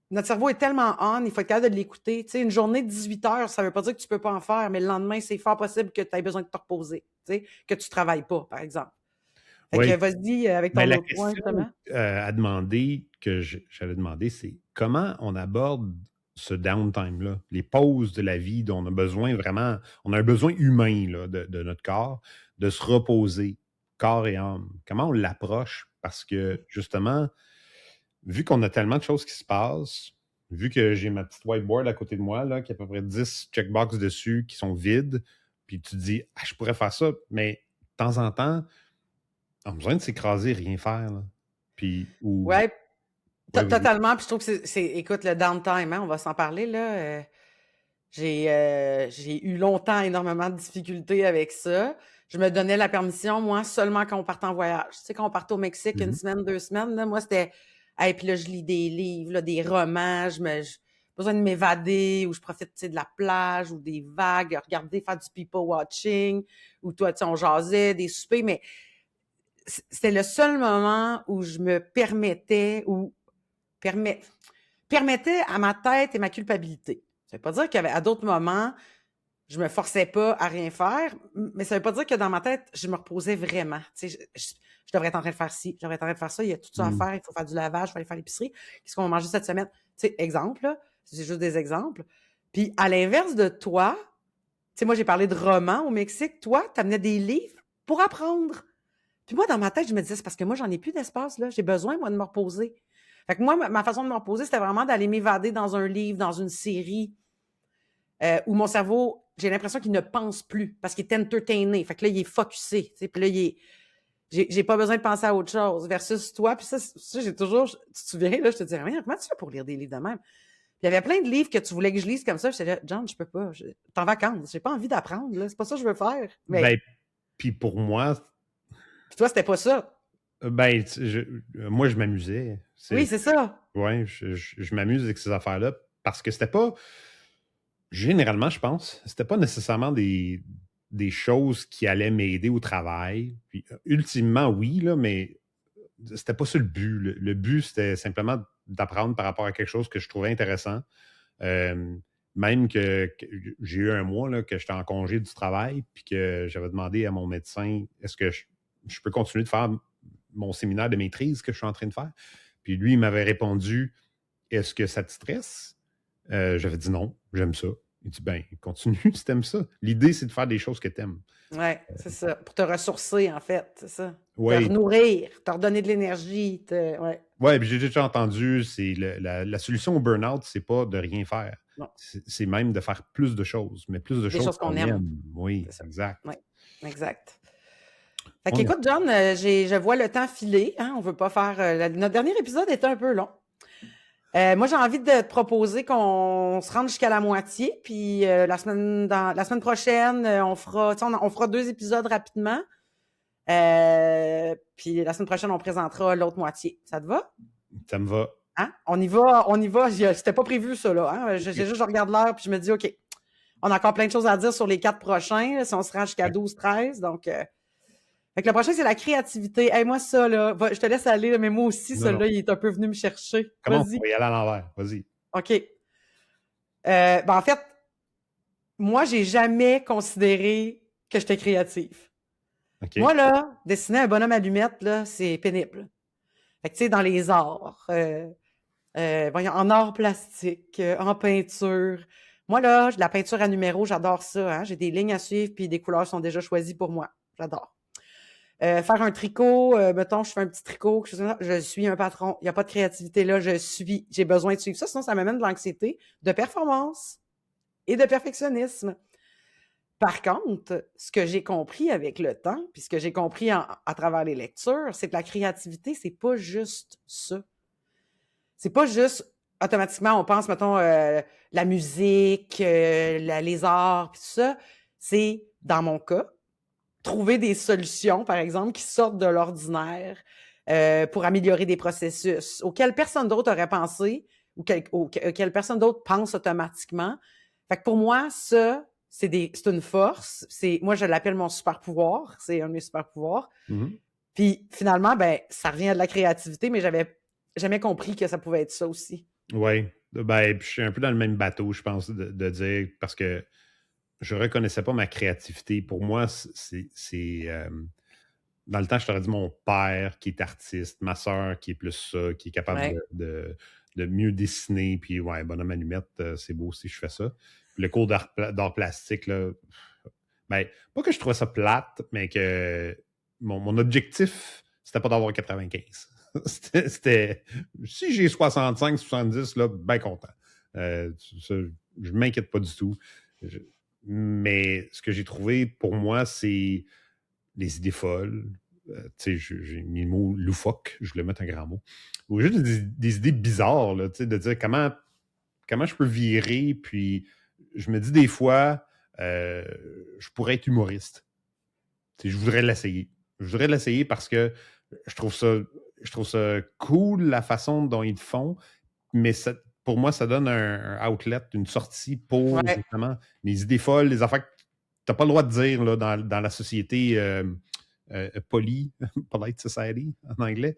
notre cerveau est tellement on, il faut être capable de l'écouter. Tu sais, une journée de 18 heures, ça ne veut pas dire que tu ne peux pas en faire, mais le lendemain, c'est fort possible que tu aies besoin de te reposer, tu sais, que tu ne travailles pas, par exemple. Fait Oui. que vas-y avec Ben, ton la autre point, question justement. à demander que j'allais demander, c'est comment on aborde ce downtime-là, les pauses de la vie dont on a besoin vraiment, on a un besoin humain là, de notre corps, de se reposer, corps et âme. Comment on l'approche? Parce que justement, vu qu'on a tellement de choses qui se passent, vu que j'ai ma petite whiteboard à côté de moi, là, qui a à peu près 10 checkbox dessus qui sont vides, puis tu te dis, ah, je pourrais faire ça, mais de temps en temps, on a besoin de s'écraser et rien faire. Là. Puis, ou. Ouais, Ouais, vas-y. totalement. Puis je trouve que écoute, le downtime, hein, on va s'en parler, là. J'ai eu longtemps énormément de difficultés avec ça. Je me donnais la permission, moi, seulement quand on partait en voyage. Tu sais, quand on partait au Mexique une Mhm. semaine, 2 semaines, là, moi, c'était. Hey, puis là, je lis des livres, là, des romans, j'ai besoin de m'évader, ou je profite, tu sais, de la plage, ou des vagues, regarder, faire du people watching, ou toi, tu sais, on jasait, des soupers, mais c'était le seul moment où je me permettais, ou permettait à ma tête et ma culpabilité. Ça veut pas dire qu'à d'autres moments, je me forçais pas à rien faire, mais ça veut pas dire que dans ma tête, je me reposais vraiment. Tu sais, je devrais être en train de faire ci, je devrais être en train de faire ça, il y a tout ça à Mhm. faire, il faut faire du lavage, il faut aller faire l'épicerie. Qu'est-ce qu'on va manger cette semaine? Tu sais, exemple, là, c'est juste des exemples. Puis à l'inverse de toi, tu sais, moi j'ai parlé de romans au Mexique, toi, tu amenais des livres pour apprendre. Puis moi, dans ma tête, je me disais, c'est parce que moi, j'en ai plus d'espace, là. J'ai besoin, moi, de me reposer. Fait que moi, ma façon de me reposer, c'était vraiment d'aller m'évader dans un livre, dans une série, où mon cerveau, j'ai l'impression qu'il ne pense plus parce qu'il est entertainé. Fait que là, il est focusé. Puis là, j'ai pas besoin de penser à autre chose. Versus toi, puis ça j'ai toujours. Tu te souviens, là, je te disais, mais comment tu fais pour lire des livres de même? Puis il y avait plein de livres que tu voulais que je lise comme ça. J'étais là, John, je peux pas. T'es en vacances. J'ai pas envie d'apprendre, là. C'est pas ça que je veux faire. Mais, Ben, puis pour moi, puis toi, c'était pas ça. ben, moi, je m'amusais. Oui, c'est ça. Ouais, je m'amuse avec ces affaires-là parce que c'était pas, généralement, je pense, c'était pas nécessairement des choses qui allaient m'aider au travail. Puis, ultimement, oui, là, mais c'était pas ça le but. Le but, c'était simplement d'apprendre par rapport à quelque chose que je trouvais intéressant. Même que j'ai eu un mois là, que j'étais en congé du travail, puis que j'avais demandé à mon médecin, est-ce que je peux continuer de faire mon séminaire de maîtrise que je suis en train de faire? Puis lui, il m'avait répondu, est-ce que ça te stresse? J'avais dit non, j'aime ça. Il dit, ben, continue si t'aimes ça. L'idée, c'est de faire des choses que t'aimes. Ouais, c'est ça. Pour te ressourcer, en fait, c'est ça. Te Oui, renourrir, te redonner de l'énergie. Ouais, ouais, puis j'ai déjà entendu, c'est la solution au burn-out, c'est pas de rien faire. non, C'est même de faire plus de choses, mais plus de des choses choses qu'on qu'on aime. aime. Oui, C'est ça. exact. Ouais, exact. Fait On est- qu'écoute, John, je vois le temps filer. Hein, on veut pas faire. Notre dernier épisode était un peu long. Moi, j'ai envie de te proposer qu'on se rende jusqu'à la moitié, puis la semaine prochaine, on fera 2 épisodes rapidement. Puis la semaine prochaine, on présentera l'autre moitié. Ça te va? Ça me va. Hein? On y va, on y va. C'était pas prévu, ça, là. Hein? Je regarde l'heure, puis je me dis, OK, on a encore plein de choses à dire sur les 4 prochains, là, si on se rend jusqu'à 12-13. Donc, fait que le prochain, c'est la créativité. Hey, moi, ça, là, je te laisse aller, là, mais moi aussi, Non, non. celui-là, il est un peu venu me chercher. Comment on Vas-y. pourrait y aller à l'envers? Vas-y. OK. Ben, en fait, moi, j'ai jamais considéré que j'étais créative. OK. Moi, là, dessiner un bonhomme allumette, là, c'est pénible. Fait que, tu sais, dans les arts, voyons, en art plastique, en peinture. Moi, là, la peinture à numéro, j'adore ça. Hein? J'ai des lignes à suivre, puis des couleurs sont déjà choisies pour moi. J'adore. Faire un tricot, mettons, je fais un petit tricot, je suis un patron. Il n'y a pas de créativité là, j'ai besoin de suivre ça, sinon ça m'amène de l'anxiété, de performance et de perfectionnisme. Par contre, ce que j'ai compris avec le temps, puis ce que j'ai compris à travers les lectures, c'est que la créativité, c'est pas juste ça. C'est pas juste automatiquement, on pense, mettons, la musique, les arts, puis tout ça. C'est, dans mon cas, trouver des solutions, par exemple, qui sortent de l'ordinaire pour améliorer des processus auxquels personne d'autre aurait pensé ou auxquels personne d'autre pense automatiquement. Fait que pour moi, ça, c'est une force. Moi, je l'appelle mon super pouvoir. C'est un de mes super pouvoirs. Mhm. Puis finalement, ben, ça revient à de la créativité, mais j'avais jamais compris que ça pouvait être ça aussi. Oui. Ben, je suis un peu dans le même bateau, je pense, de dire, parce que je reconnaissais pas ma créativité. Pour moi, dans le temps, je t'aurais dit mon père qui est artiste, ma soeur qui est plus ça, qui est capable Ouais. de mieux dessiner, puis ouais, bonhomme allumette, c'est beau si je fais ça. Puis le cours d'art plastique, là, ben, pas que je trouvais ça plate, mais que mon objectif, c'était pas d'avoir 95. C'était si j'ai 65, 70, là, ben content. Ça, je m'inquiète pas du tout. Mais ce que j'ai trouvé pour moi, c'est les idées folles. Tu sais, j'ai mis le mot loufoque, je voulais mettre un grand mot. Ou juste des idées bizarres, là, tu sais, de dire comment je peux virer, puis je me dis des fois, je pourrais être humoriste. Tu sais, je voudrais l'essayer. Je voudrais l'essayer parce que je trouve ça cool la façon dont ils le font, mais pour moi, ça donne un outlet, une sortie pour Ouais. justement les idées folles, les affaires que tu n'as pas le droit de dire là, dans la société polite society en anglais,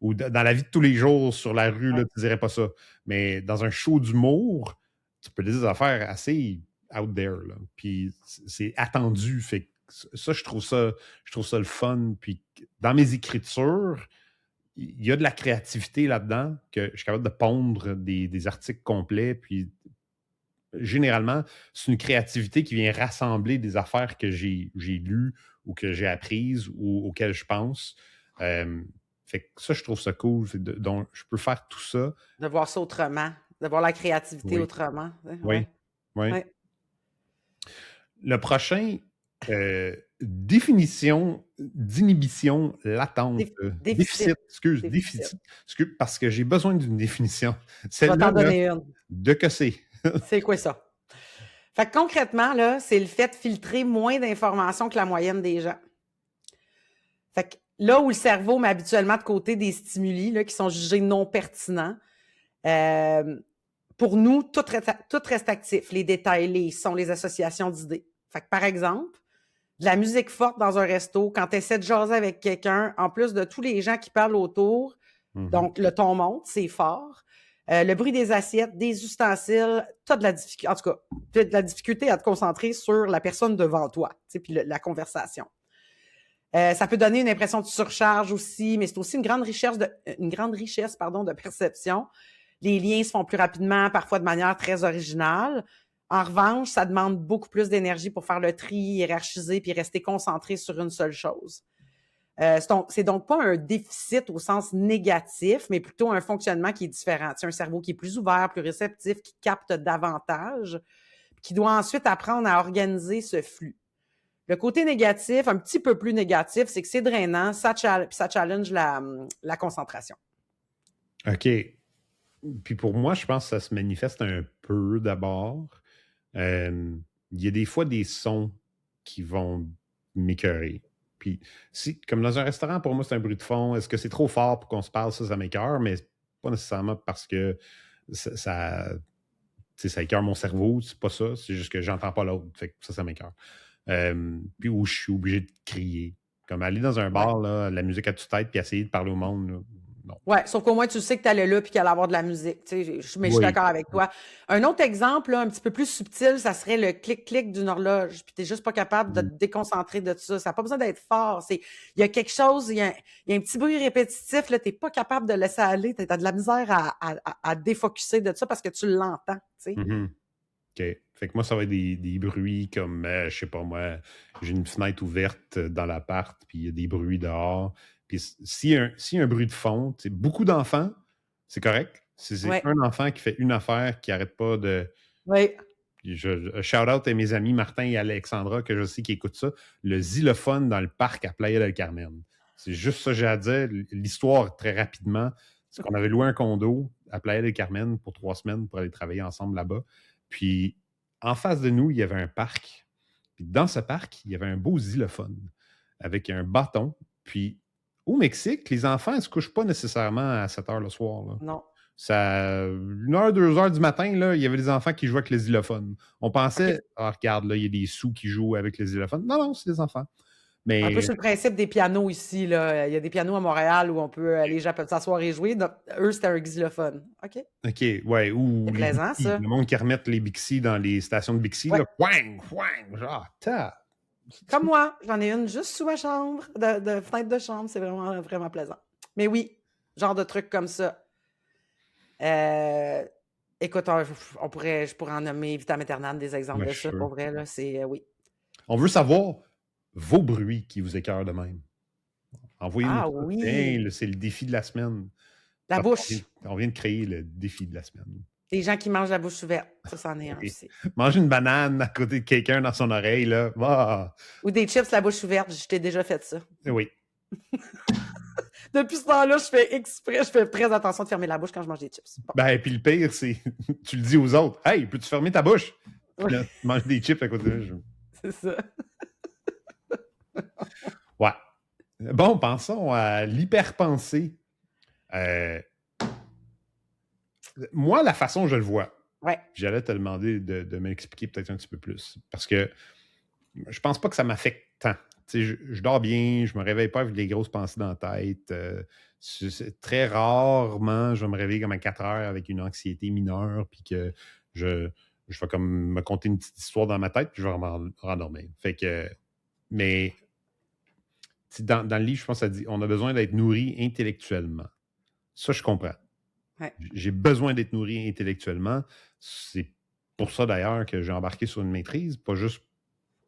ou dans la vie de tous les jours sur la rue, là, tu dirais pas ça. Mais dans un show d'humour, tu peux dire des affaires assez out there. Là. Puis c'est attendu. Fait que ça, je trouve ça le fun. Puis dans mes écritures, il y a de la créativité là-dedans, que je suis capable de pondre des articles complets. Puis généralement, c'est une créativité qui vient rassembler des affaires que j'ai lues ou que j'ai apprises ou auxquelles je pense. Fait que ça, je trouve ça cool. Donc, je peux faire tout ça. De voir ça autrement, de voir la créativité Oui. autrement. Oui. Oui. Ouais. Le prochain, définition d'inhibition latente. Déficit. Déficit. Excuse, parce que j'ai besoin d'une définition. Je vais t'en donner une. De que c'est? C'est quoi ça? Fait que concrètement, là, c'est le fait de filtrer moins d'informations que la moyenne des gens. Fait que là où le cerveau met habituellement de côté des stimuli là, qui sont jugés non pertinents, pour nous, tout reste actif. Les détails, les sons, les associations d'idées. Fait que par exemple, de la musique forte dans un resto, quand tu essaies de jaser avec quelqu'un, en plus de tous les gens qui parlent autour, donc le ton monte, c'est fort. Le bruit des assiettes, des ustensiles, tu as de la difficulté, en tout cas, tu as de la difficulté à te concentrer sur la personne devant toi, puis la conversation. Ça peut donner une impression de surcharge aussi, mais c'est aussi une grande richesse de perception. Les liens se font plus rapidement, parfois de manière très originale. En revanche, ça demande beaucoup plus d'énergie pour faire le tri, hiérarchiser puis rester concentré sur une seule chose. C'est donc pas un déficit au sens négatif, mais plutôt un fonctionnement qui est différent. C'est un cerveau qui est plus ouvert, plus réceptif, qui capte davantage, qui doit ensuite apprendre à organiser ce flux. Le côté négatif, un petit peu plus négatif, c'est que c'est drainant, ça challenge la concentration. OK. Puis pour moi, je pense que ça se manifeste un peu d'abord. Il y a des fois des sons qui vont m'écœurer. Puis, comme dans un restaurant, pour moi, c'est un bruit de fond. Est-ce que c'est trop fort pour qu'on se parle? Ça m'écœure, mais pas nécessairement parce que ça écœure mon cerveau. C'est pas ça. C'est juste que j'entends pas l'autre. Fait que ça m'écœure. Puis où je suis obligé de crier. Comme aller dans un bar, là, la musique à toute tête, puis essayer de parler au monde, là. Non. Ouais, sauf qu'au moins, tu sais que tu allais là puis qu'il allait avoir de la musique. Mais je suis d'accord avec toi. Un autre exemple, là, un petit peu plus subtil, ça serait le clic-clic d'une horloge. Puis tu n'es juste pas capable de te déconcentrer de ça. Ça n'a pas besoin d'être fort. Il y a quelque chose, il y a un petit bruit répétitif, tu n'es pas capable de laisser aller. Tu as de la misère à défocuser de ça parce que tu l'entends. OK. Fait que moi, ça va être des bruits comme, je sais pas moi, j'ai une fenêtre ouverte dans l'appart, puis il y a des bruits dehors. Puis s'il y a un bruit de fond, beaucoup d'enfants, c'est correct. Si c'est un enfant qui fait une affaire qui n'arrête pas de... Oui. Shout-out à mes amis Martin et Alexandra, que je sais qui écoutent ça. Le xylophone dans le parc à Playa del Carmen. C'est juste ça que j'ai à dire. L'histoire, très rapidement, c'est qu'on avait loué un condo à Playa del Carmen pour 3 semaines pour aller travailler ensemble là-bas. Puis, en face de nous, il y avait un parc. Puis, dans ce parc, il y avait un beau xylophone avec un bâton. Puis, au Mexique, les enfants ne se couchent pas nécessairement à 7 heures le soir. Là. Non. Ça, 1h, 2h du matin, là, il y avait des enfants qui jouaient avec les xylophones. On pensait, regarde, là, il y a des sous qui jouent avec les xylophones. Non, c'est des enfants. Mais... Un peu sur le principe des pianos ici. Là. Il y a des pianos à Montréal où les gens peuvent s'asseoir et jouer. Donc, eux, c'était un xylophone. OK, ouais. Ou c'est plaisant, ça. Le monde qui remettent les Bixi dans les stations de Bixi. Là, wang, genre, Comme moi, j'en ai une juste sous ma chambre, de fenêtre de chambre. C'est vraiment, vraiment plaisant. Mais oui, genre de trucs comme ça. Écoute, je pourrais en nommer vitam aeternam des exemples Ouais, de je suis ça, sûr. pour vrai, là, c'est oui. On veut savoir vos bruits qui vous écœurent de même. Envoyez-nous Ah ça. Tiens, oui! c'est le défi de la semaine. La Parce qu'on bouche. on vient de créer le défi de la semaine. Des gens qui mangent la bouche ouverte. Ça, c'en est un Oui. aussi. Manger une banane à côté de quelqu'un dans son oreille, là. Ah! Ou des chips, la bouche ouverte. Je t'ai déjà fait ça. Oui. Depuis ce temps-là, je fais exprès, je fais très attention de fermer la bouche quand je mange des chips. Bon. Ben, puis le pire, c'est tu le dis aux autres. Hey, peux-tu fermer ta bouche? Puis Ouais. là, tu manges des chips à côté de C'est ça. Ouais. Bon, pensons à l'hyperpensée. Moi, la façon dont je le vois, Ouais. j'allais te demander de m'expliquer peut-être un petit peu plus. Parce que je pense pas que ça m'affecte tant. Je dors bien, je me réveille pas avec des grosses pensées dans la tête. Très rarement, je vais me réveiller comme à 4 heures avec une anxiété mineure, puis que je vais comme me conter une petite histoire dans ma tête, puis je vais me rendormir. Fait que, mais dans le livre, je pense que ça dit on a besoin d'être nourri intellectuellement. Ça, je comprends. Ouais. J'ai besoin d'être nourri intellectuellement. C'est pour ça, d'ailleurs, que j'ai embarqué sur une maîtrise, pas juste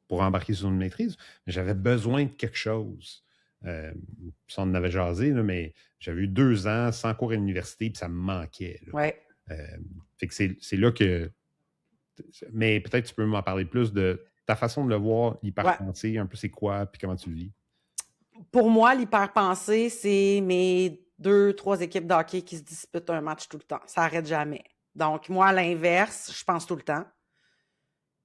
pour embarquer sur une maîtrise, mais j'avais besoin de quelque chose. Ça, on en avait jasé, là, mais j'avais eu 2 ans sans cours à l'université, puis ça me manquait. Là. Ouais. Fait que c'est là que... Mais peut-être tu peux m'en parler plus de ta façon de le voir, l'hyperpensée, un peu c'est quoi, puis comment tu le vis. Pour moi, l'hyperpensée, c'est mes 2-3 équipes de hockey qui se disputent un match tout le temps. Ça n'arrête jamais. Donc, moi, à l'inverse, je pense tout le temps.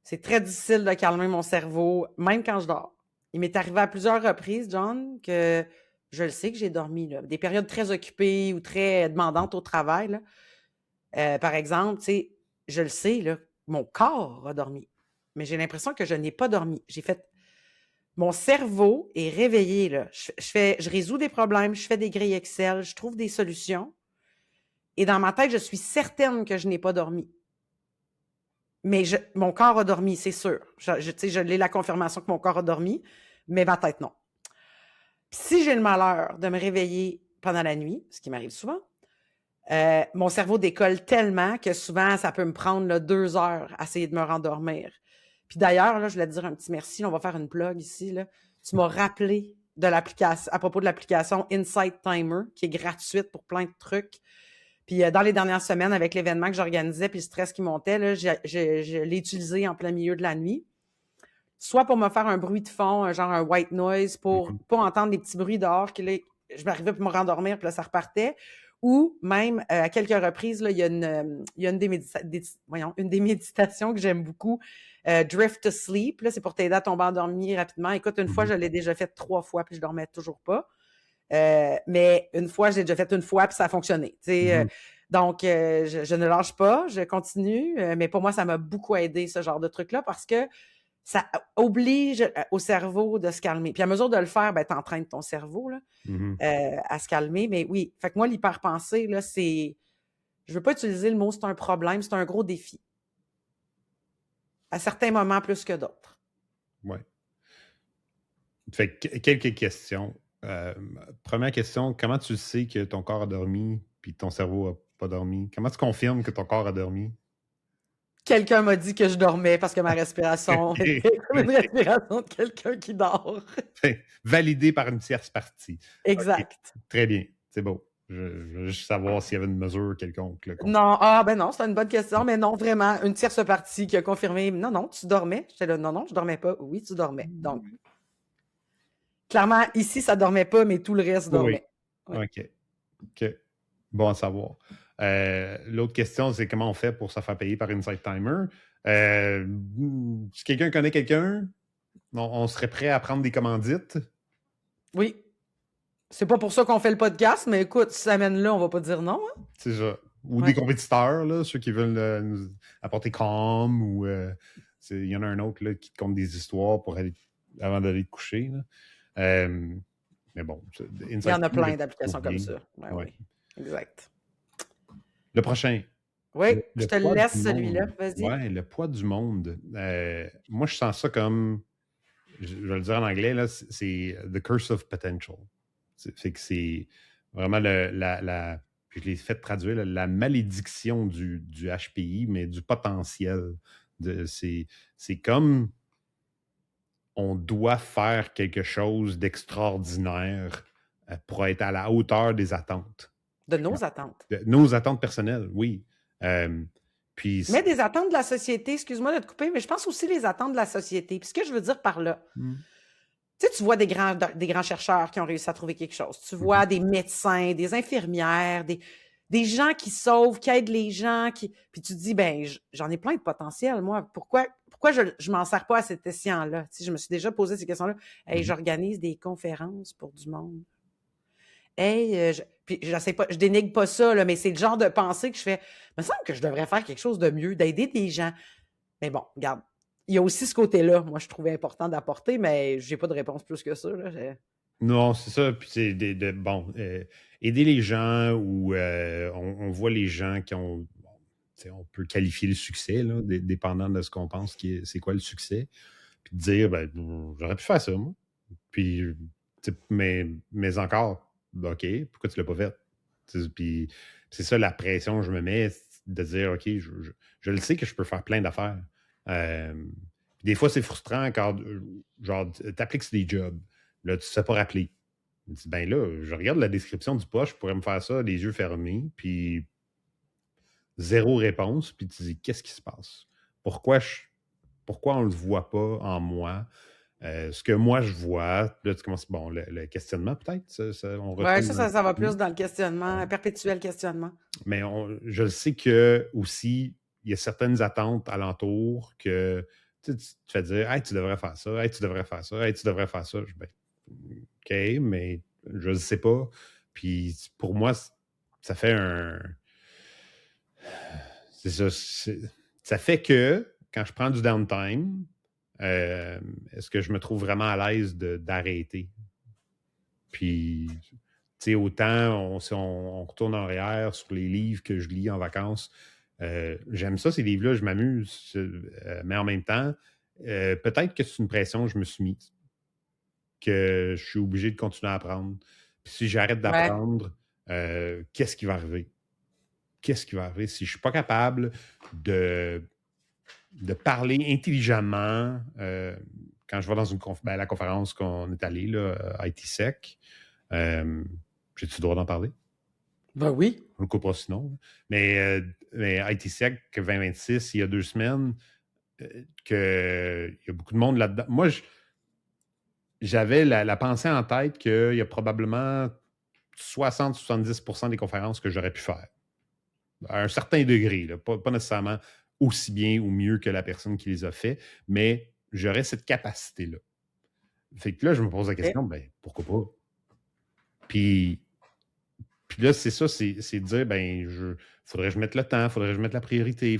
C'est très difficile de calmer mon cerveau, même quand je dors. Il m'est arrivé à plusieurs reprises, John, que je le sais que j'ai dormi. Là. Des périodes très occupées ou très demandantes au travail. Là. Par exemple, je le sais, là, mon corps a dormi. Mais j'ai l'impression que je n'ai pas dormi. J'ai fait... Mon cerveau est réveillé. Là. Je résous des problèmes, je fais des grilles Excel, je trouve des solutions. Et dans ma tête, je suis certaine que je n'ai pas dormi. Mais mon corps a dormi, c'est sûr. Je l'ai la confirmation que mon corps a dormi, mais ma tête, non. Puis si j'ai le malheur de me réveiller pendant la nuit, ce qui m'arrive souvent, mon cerveau décolle tellement que souvent, ça peut me prendre là, 2 heures à essayer de me rendormir. Puis d'ailleurs, là, je voulais te dire un petit merci. Là, on va faire une plug ici. Là. Tu m'as rappelé de l'application, à propos de l'application Insight Timer, qui est gratuite pour plein de trucs. Puis dans les dernières semaines, avec l'événement que j'organisais puis le stress qui montait, là, je l'ai utilisé en plein milieu de la nuit. Soit pour me faire un bruit de fond, genre un white noise, pour pas entendre des petits bruits dehors, que là, je m'arrivais pour me rendormir, puis là, ça repartait. Ou même, à quelques reprises, là, il y a une des méditations que j'aime beaucoup, Drift to Sleep. Là, c'est pour t'aider à tomber endormi rapidement. Écoute, une fois, je l'ai déjà fait 3 fois, puis je dormais toujours pas. Mais une fois, je l'ai déjà fait une fois, puis ça a fonctionné. Donc, je ne lâche pas, je continue. Mais pour moi, ça m'a beaucoup aidé, ce genre de truc-là, parce que ça oblige au cerveau de se calmer. Puis à mesure de le faire, ben, t'entraînes ton cerveau là, à se calmer. Mais oui, fait que moi, l'hyperpensée, là, c'est... Je veux pas utiliser le mot « c'est un problème », c'est un gros défi. À certains moments, plus que d'autres. Oui. Fait que quelques questions. Première question, comment tu sais que ton corps a dormi puis ton cerveau n'a pas dormi? Comment tu confirmes que ton corps a dormi? Quelqu'un m'a dit que je dormais parce que ma respiration était comme une respiration de quelqu'un qui dort. Validé par une tierce partie. Exact. Okay. Très bien, c'est beau. Je veux juste savoir s'il y avait une mesure quelconque. Là, non, c'est une bonne question, mais non, vraiment, une tierce partie qui a confirmé, non, tu dormais. J'étais là, non, je dormais pas. Oui, tu dormais. Donc, clairement, ici, ça dormait pas, mais tout le reste dormait. Oui. OK. Bon à savoir. L'autre question, c'est comment on fait pour se faire payer par Insight Timer. Si quelqu'un connaît quelqu'un, on serait prêt à prendre des commandites? Oui. C'est pas pour ça qu'on fait le podcast, mais écoute, si ça mène là, on va pas dire non. Hein? C'est ça. Ou des compétiteurs, là, ceux qui veulent nous apporter com, ou il y en a un autre là, qui te conte des histoires avant d'aller te coucher. Là. Mais bon. Il y en a plein d'applications comme ça. Oui, exact. Le prochain. Oui, je te laisse celui-là. Vas-y. Oui, le poids du monde. Moi, je sens ça comme je vais le dire en anglais, là, c'est The Curse of Potential. Fait que c'est vraiment puis je l'ai fait traduire, la malédiction du HPI, mais du potentiel. C'est comme on doit faire quelque chose d'extraordinaire pour être à la hauteur des attentes. De nos attentes. Nos attentes personnelles, oui. Puis, mais des attentes de la société, excuse-moi de te couper, mais je pense aussi les attentes de la société. Puis ce que je veux dire par là, tu sais, tu vois des grands chercheurs qui ont réussi à trouver quelque chose. Tu vois des médecins, des infirmières, des gens qui sauvent, qui aident les gens. Puis tu te dis, ben j'en ai plein de potentiel, moi. Pourquoi je m'en sers pas à cet escient-là? Tu sais, je me suis déjà posé ces questions-là. Hey, j'organise des conférences pour du monde. Hey, puis je dénigre pas ça, là, mais c'est le genre de pensée que je fais. Il me semble que je devrais faire quelque chose de mieux, d'aider des gens. Mais bon, regarde, il y a aussi ce côté-là, moi, je trouvais important d'apporter, mais j'ai pas de réponse plus que ça. Là. Non, c'est ça. Puis c'est aider les gens ou on voit les gens qui ont. On peut qualifier le succès, là, dépendant de ce qu'on pense c'est quoi le succès. Puis dire, ben, j'aurais pu faire ça, moi. Puis, mais encore, OK, pourquoi tu l'as pas fait? Puis c'est ça la pression que je me mets, de dire, OK, je le sais que je peux faire plein d'affaires. Des fois, c'est frustrant quand, genre, t'appliques sur des jobs. Là, tu ne sais pas rappeler. Tu dis, ben là, je regarde la description du poste, je pourrais me faire ça, les yeux fermés, puis zéro réponse, puis tu dis, qu'est-ce qui se passe? Pourquoi on ne le voit pas en moi? Ce que moi, je vois, là, tu commences, bon, le questionnement, peut-être? Oui, ça va plus dans le questionnement, perpétuel questionnement. Mais je sais que aussi, il y a certaines attentes alentour que tu te fais dire, hey, tu devrais faire ça, hey, tu devrais faire ça, hey, tu devrais faire ça. Ben, OK, mais je ne sais pas. Puis pour moi, ça fait c'est ça. Ça fait que quand je prends du downtime, est-ce que je me trouve vraiment à l'aise d'arrêter? Puis, tu sais, autant si on retourne en arrière sur les livres que je lis en vacances, j'aime ça, ces livres-là, je m'amuse, mais en même temps, peut-être que c'est une pression que je me suis mise, que je suis obligé de continuer à apprendre. Puis si j'arrête d'apprendre, qu'est-ce qui va arriver? Qu'est-ce qui va arriver si je ne suis pas capable de parler intelligemment quand je vais dans la conférence qu'on est allé, là, ITSec? J'ai-tu le droit d'en parler? Ben oui. On le coupera sinon. Mais ITSec 2026, il y a 2 semaines, il y a beaucoup de monde là-dedans. Moi, j'avais la pensée en tête qu'il y a probablement 60-70% des conférences que j'aurais pu faire. À un certain degré, là, pas nécessairement aussi bien ou mieux que la personne qui les a fait, mais j'aurais cette capacité-là. Fait que là, je me pose la question, ben pourquoi pas? Puis là, c'est ça, c'est de dire, ben, faudrait que je mette le temps, faudrait que je mette la priorité,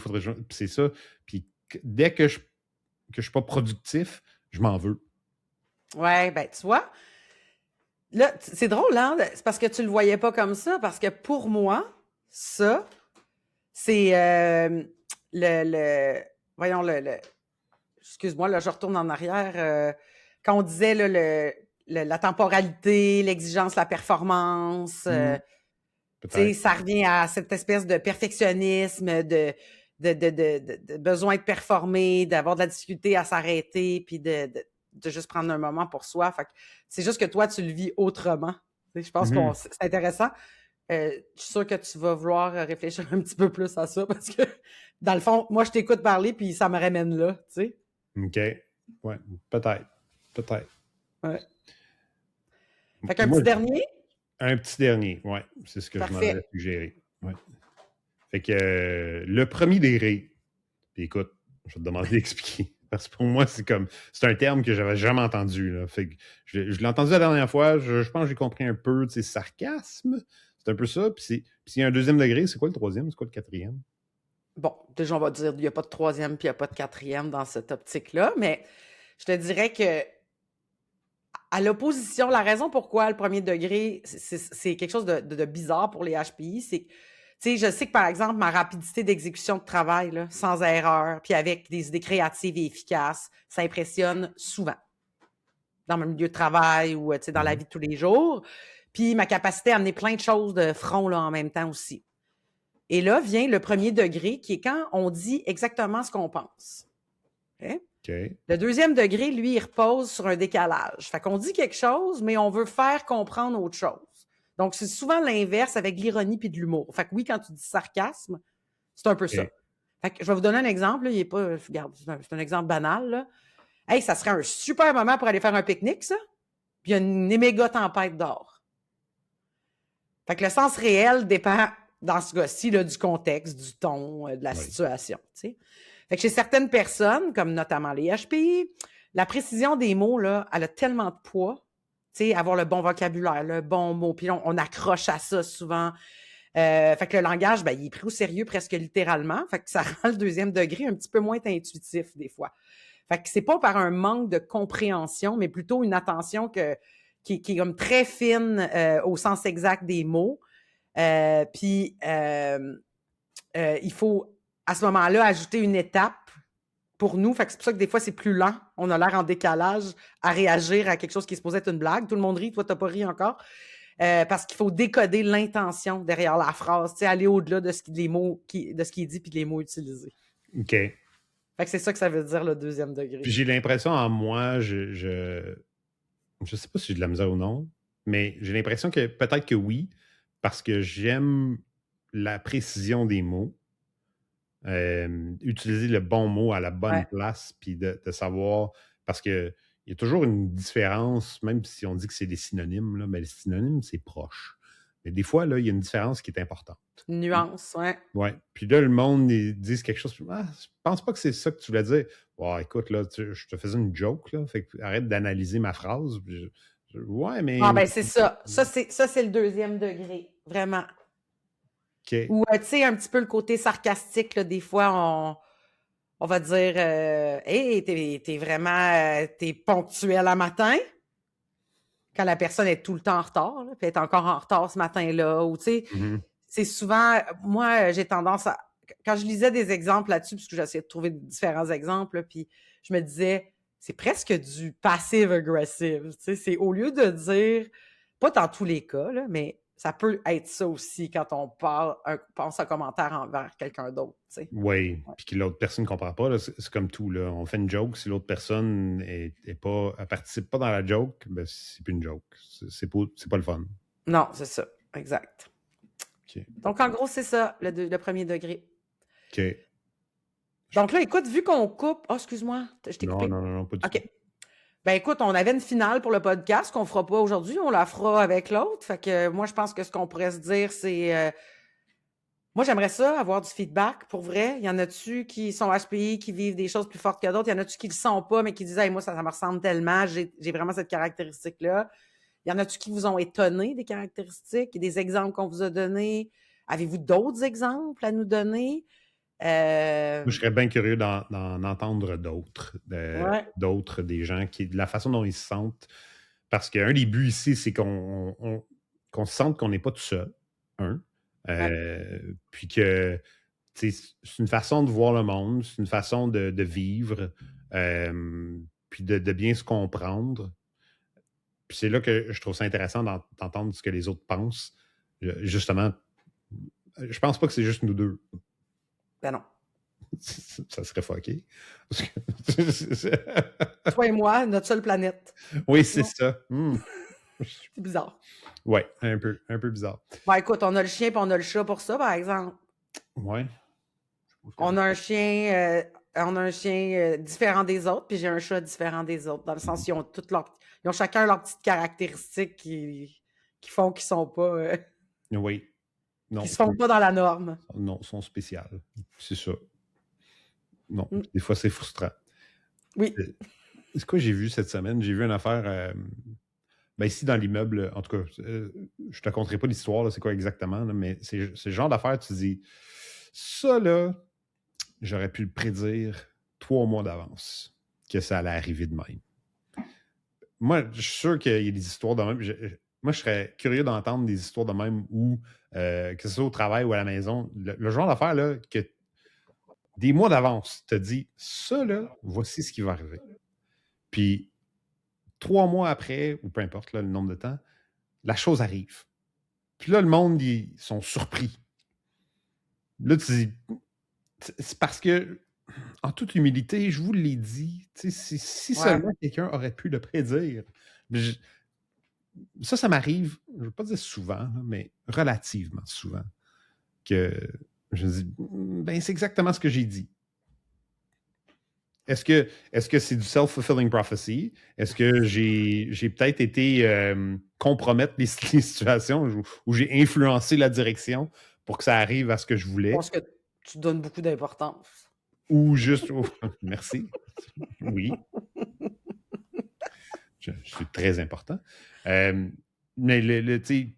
c'est ça. Puis dès que je suis pas productif, je m'en veux. Ouais, ben, tu vois, là, c'est drôle, hein? C'est parce que tu le voyais pas comme ça, parce que pour moi, ça, c'est voyons, excuse-moi, là, je retourne en arrière. Quand on disait là, la temporalité, l'exigence, la performance, ça revient à cette espèce de perfectionnisme, de besoin de performer, d'avoir de la difficulté à s'arrêter, puis de juste prendre un moment pour soi. Fait que c'est juste que toi, tu le vis autrement. Je pense que c'est intéressant. Je suis sûre que tu vas vouloir réfléchir un petit peu plus à ça parce que, dans le fond, moi, je t'écoute parler puis ça me ramène là, tu sais. OK. Ouais, peut-être. Ouais. Fait qu'un petit dernier? Un petit dernier, oui. C'est ce que je m'en avais suggéré. Ouais. Fait que le premier degré, puis écoute, je vais te demander d'expliquer. Parce que pour moi, c'est un terme que j'avais jamais entendu. Là. Fait que je l'ai entendu la dernière fois, je pense que j'ai compris un peu, tu sais, sarcasme. C'est un peu ça. Puis s'il y a un deuxième degré, c'est quoi le troisième? C'est quoi le quatrième? Bon, déjà, on va dire qu'il n'y a pas de troisième puis il n'y a pas de quatrième dans cette optique-là, mais je te dirais que à l'opposition, la raison pourquoi le premier degré, c'est quelque chose de bizarre pour les HPI, c'est que, tu sais, je sais que, par exemple, ma rapidité d'exécution de travail, là, sans erreur, puis avec des idées créatives et efficaces, ça impressionne souvent. dans mon milieu de travail ou dans la vie de tous les jours. Puis ma capacité à amener plein de choses de front là, en même temps aussi. Et là vient le premier degré qui est quand on dit exactement ce qu'on pense. Okay? Le deuxième degré, lui, il repose sur un décalage. Fait qu'on dit quelque chose, mais on veut faire comprendre autre chose. Donc, c'est souvent l'inverse avec l'ironie puis de l'humour. Fait que oui, quand tu dis sarcasme, c'est un peu ça. Fait que je vais vous donner un exemple. Là, il est pas, regarde, c'est un exemple banal. Là. Hey, ça serait un super moment pour aller faire un pique-nique, ça. Puis il y a une méga tempête dehors. Fait que le sens réel dépend, dans ce cas-ci, là, du contexte, du ton, de la situation. T'sais. Fait que chez certaines personnes, comme notamment les HPI, la précision des mots, là, elle a tellement de poids. Avoir le bon vocabulaire, le bon mot. Puis on accroche à ça souvent. Fait que le langage, ben, il est pris au sérieux presque littéralement. Fait que ça rend le deuxième degré un petit peu moins intuitif des fois. Fait que c'est pas par un manque de compréhension, mais plutôt une attention qui est comme très fine au sens exact des mots. Puis il faut à ce moment-là ajouter une étape pour nous. Fait que c'est pour ça que des fois, c'est plus lent. On a l'air en décalage à réagir à quelque chose qui est supposé être une blague. Tout le monde rit, toi, t'as pas ri encore. Parce qu'il faut décoder l'intention derrière la phrase, aller au-delà de ce qui est dit puis les mots utilisés. OK. Fait que c'est ça que ça veut dire, le deuxième degré. Puis j'ai l'impression en moi, je sais pas si j'ai de la misère ou non, mais j'ai l'impression que peut-être que oui, parce que j'aime la précision des mots. Utiliser le bon mot à la bonne place, puis de savoir, parce qu'il y a toujours une différence, même si on dit que c'est des synonymes, là, mais les synonymes, c'est proche. Mais des fois, là, il y a une différence qui est importante. Une nuance, Oui. Puis là, le monde, ils disent quelque chose, je pense pas que c'est ça que tu voulais dire. Oh, écoute, là, je te faisais une joke, là, fait que arrête d'analyser ma phrase. Ouais, mais... Ah, ben c'est ça. Ça, c'est le deuxième degré, vraiment. Okay. Ou, tu sais, un petit peu le côté sarcastique, là, des fois, on va dire hey, t'es vraiment t'es ponctuel à matin. Quand la personne est tout le temps en retard, là, puis elle est encore en retard ce matin-là. Ou, tu sais, c'est souvent... Moi, j'ai tendance à... Quand je lisais des exemples là-dessus, parce que j'essayais de trouver différents exemples, là, puis je me disais, c'est presque du passive-aggressive. Tu sais, c'est au lieu de dire... Pas dans tous les cas, là, mais... Ça peut être ça aussi quand on pense un commentaire envers quelqu'un d'autre. Oui, puis que l'autre personne ne comprend pas. Là, c'est comme tout. Là. On fait une joke. Si l'autre personne ne participe pas dans la joke, ben, c'est plus une joke. C'est pas le fun. Non, c'est ça. Exact. Okay. Donc, en gros, c'est ça, le premier degré. OK. Donc là, écoute, vu qu'on coupe... Oh, excuse-moi, je t'ai coupé. Non, pas du tout. OK. Ben écoute, on avait une finale pour le podcast qu'on ne fera pas aujourd'hui, on la fera avec l'autre. Fait que moi, je pense que ce qu'on pourrait se dire, c'est... moi, j'aimerais ça, avoir du feedback, pour vrai. Il y en a-tu qui sont HPI, qui vivent des choses plus fortes que d'autres? Il y en a-tu qui ne le sont pas, mais qui disent hey, moi, ça me ressemble tellement, j'ai vraiment cette caractéristique-là. Il y en a-tu qui vous ont étonné des caractéristiques, des exemples qu'on vous a donnés? Avez-vous d'autres exemples à nous donner? Moi, je serais bien curieux d'en entendre d'autres. D'autres, des gens de la façon dont ils se sentent. Parce qu'un des buts ici, c'est qu'on se sente qu'on n'est pas tout seul. Puis que c'est une façon de voir le monde, c'est une façon de vivre, puis de bien se comprendre. Puis c'est là que je trouve ça intéressant d'entendre ce que les autres pensent. Justement, je pense pas que c'est juste nous deux. Ben non. Ça serait fucké. Toi et moi, notre seule planète. Oui, c'est ça. C'est bizarre. Oui, un peu bizarre. Ben écoute, on a le chien et on a le chat pour ça, par exemple. Oui. On a un chien différent des autres, puis j'ai un chat différent des autres, dans le sens qu'ils ont chacun leurs petites caractéristiques qui font qu'ils sont pas... oui. Non, qui se font pas dans la norme. Non, sont spéciales. C'est ça. Non, des fois, c'est frustrant. Oui. C'est quoi j'ai vu cette semaine? J'ai vu une affaire... ici, dans l'immeuble, en tout cas, je te conterai pas l'histoire, là, c'est quoi exactement, là, mais c'est le genre d'affaire, tu dis, ça, là, j'aurais pu le prédire 3 mois d'avance que ça allait arriver de même. Moi, je suis sûr qu'il y a des histoires de même. Moi, je serais curieux d'entendre des histoires de même où, que ce soit au travail ou à la maison, le genre d'affaire, là, que des mois d'avance te dit, ça, là, voici ce qui va arriver. Puis, 3 mois après, ou peu importe là, le nombre de temps, la chose arrive. Puis là, le monde, ils sont surpris. Là, tu dis, c'est parce que, en toute humilité, je vous l'ai dit, si Ouais. seulement quelqu'un aurait pu le prédire. Ça m'arrive, je ne veux pas dire souvent, là, mais relativement souvent, que je me dis, ben c'est exactement ce que j'ai dit. Est-ce que c'est du self-fulfilling prophecy? Est-ce que j'ai peut-être été compromettre les situations où j'ai influencé la direction pour que ça arrive à ce que je Je voulais? pense que tu donnes beaucoup d'importance. Ou juste... oh, merci. Oui. Je suis très important. Mais tu sais,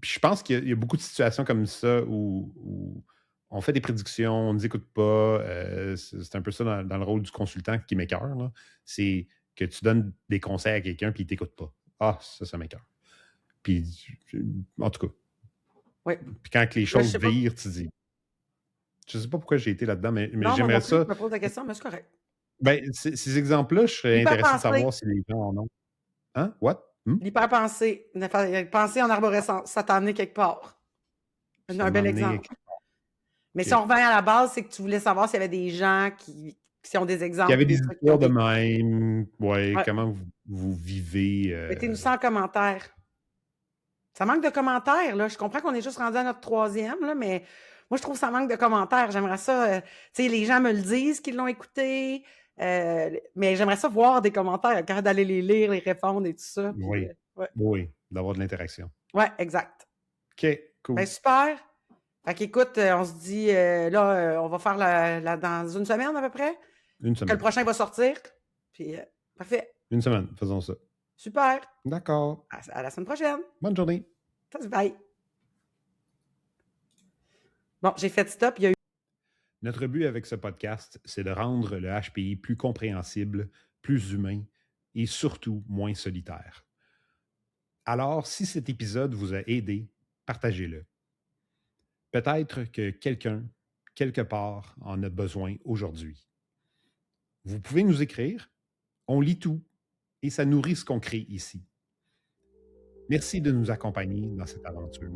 je pense qu'il y a beaucoup de situations comme ça où on fait des prédictions, on ne nous écoute pas. C'est un peu ça dans le rôle du consultant qui m'écoeure, là. C'est que tu donnes des conseils à quelqu'un puis il ne t'écoute pas. Ah, ça m'écoeure. Puis, en tout cas. Oui. Puis quand les choses virent, tu dis... Je ne sais pas pourquoi j'ai été là-dedans, mais Non, j'aimerais ça... Je me pose la question, mais c'est correct. Ben, ces exemples-là, je serais intéressé de savoir si les gens en ont. Hein? What? L'hyperpensée. Penser en arborescence. Ça t'a amené quelque part. Un bel exemple. Mais okay. Si on revient à la base, c'est que tu voulais savoir s'il y avait des gens qui ont des exemples. Il y avait des histoires de même. Ouais. Comment vous vivez. Mettez-nous ça en commentaire. Ça manque de commentaires, là. Je comprends qu'on est juste rendu à notre 3e, là, mais moi, je trouve que ça manque de commentaires. J'aimerais ça... tu sais, les gens me le disent qu'ils l'ont écouté, mais j'aimerais ça voir des commentaires, quand d'aller les lire, les répondre et tout ça. Puis, oui. Oui, d'avoir de l'interaction. Oui, exact. OK, cool. Ben, super. Fait qu'écoute, on se dit, là, on va faire dans une semaine à peu près. Une semaine. Que le prochain va sortir. Puis, parfait. Une semaine, faisons ça. Super. D'accord. À la semaine prochaine. Bonne journée. Bye. Bon, j'ai fait stop. Il y a eu... Notre but avec ce podcast, c'est de rendre le HPI plus compréhensible, plus humain et surtout moins solitaire. Alors, si cet épisode vous a aidé, partagez-le. Peut-être que quelqu'un, quelque part, en a besoin aujourd'hui. Vous pouvez nous écrire. On lit tout et ça nourrit ce qu'on crée ici. Merci de nous accompagner dans cette aventure.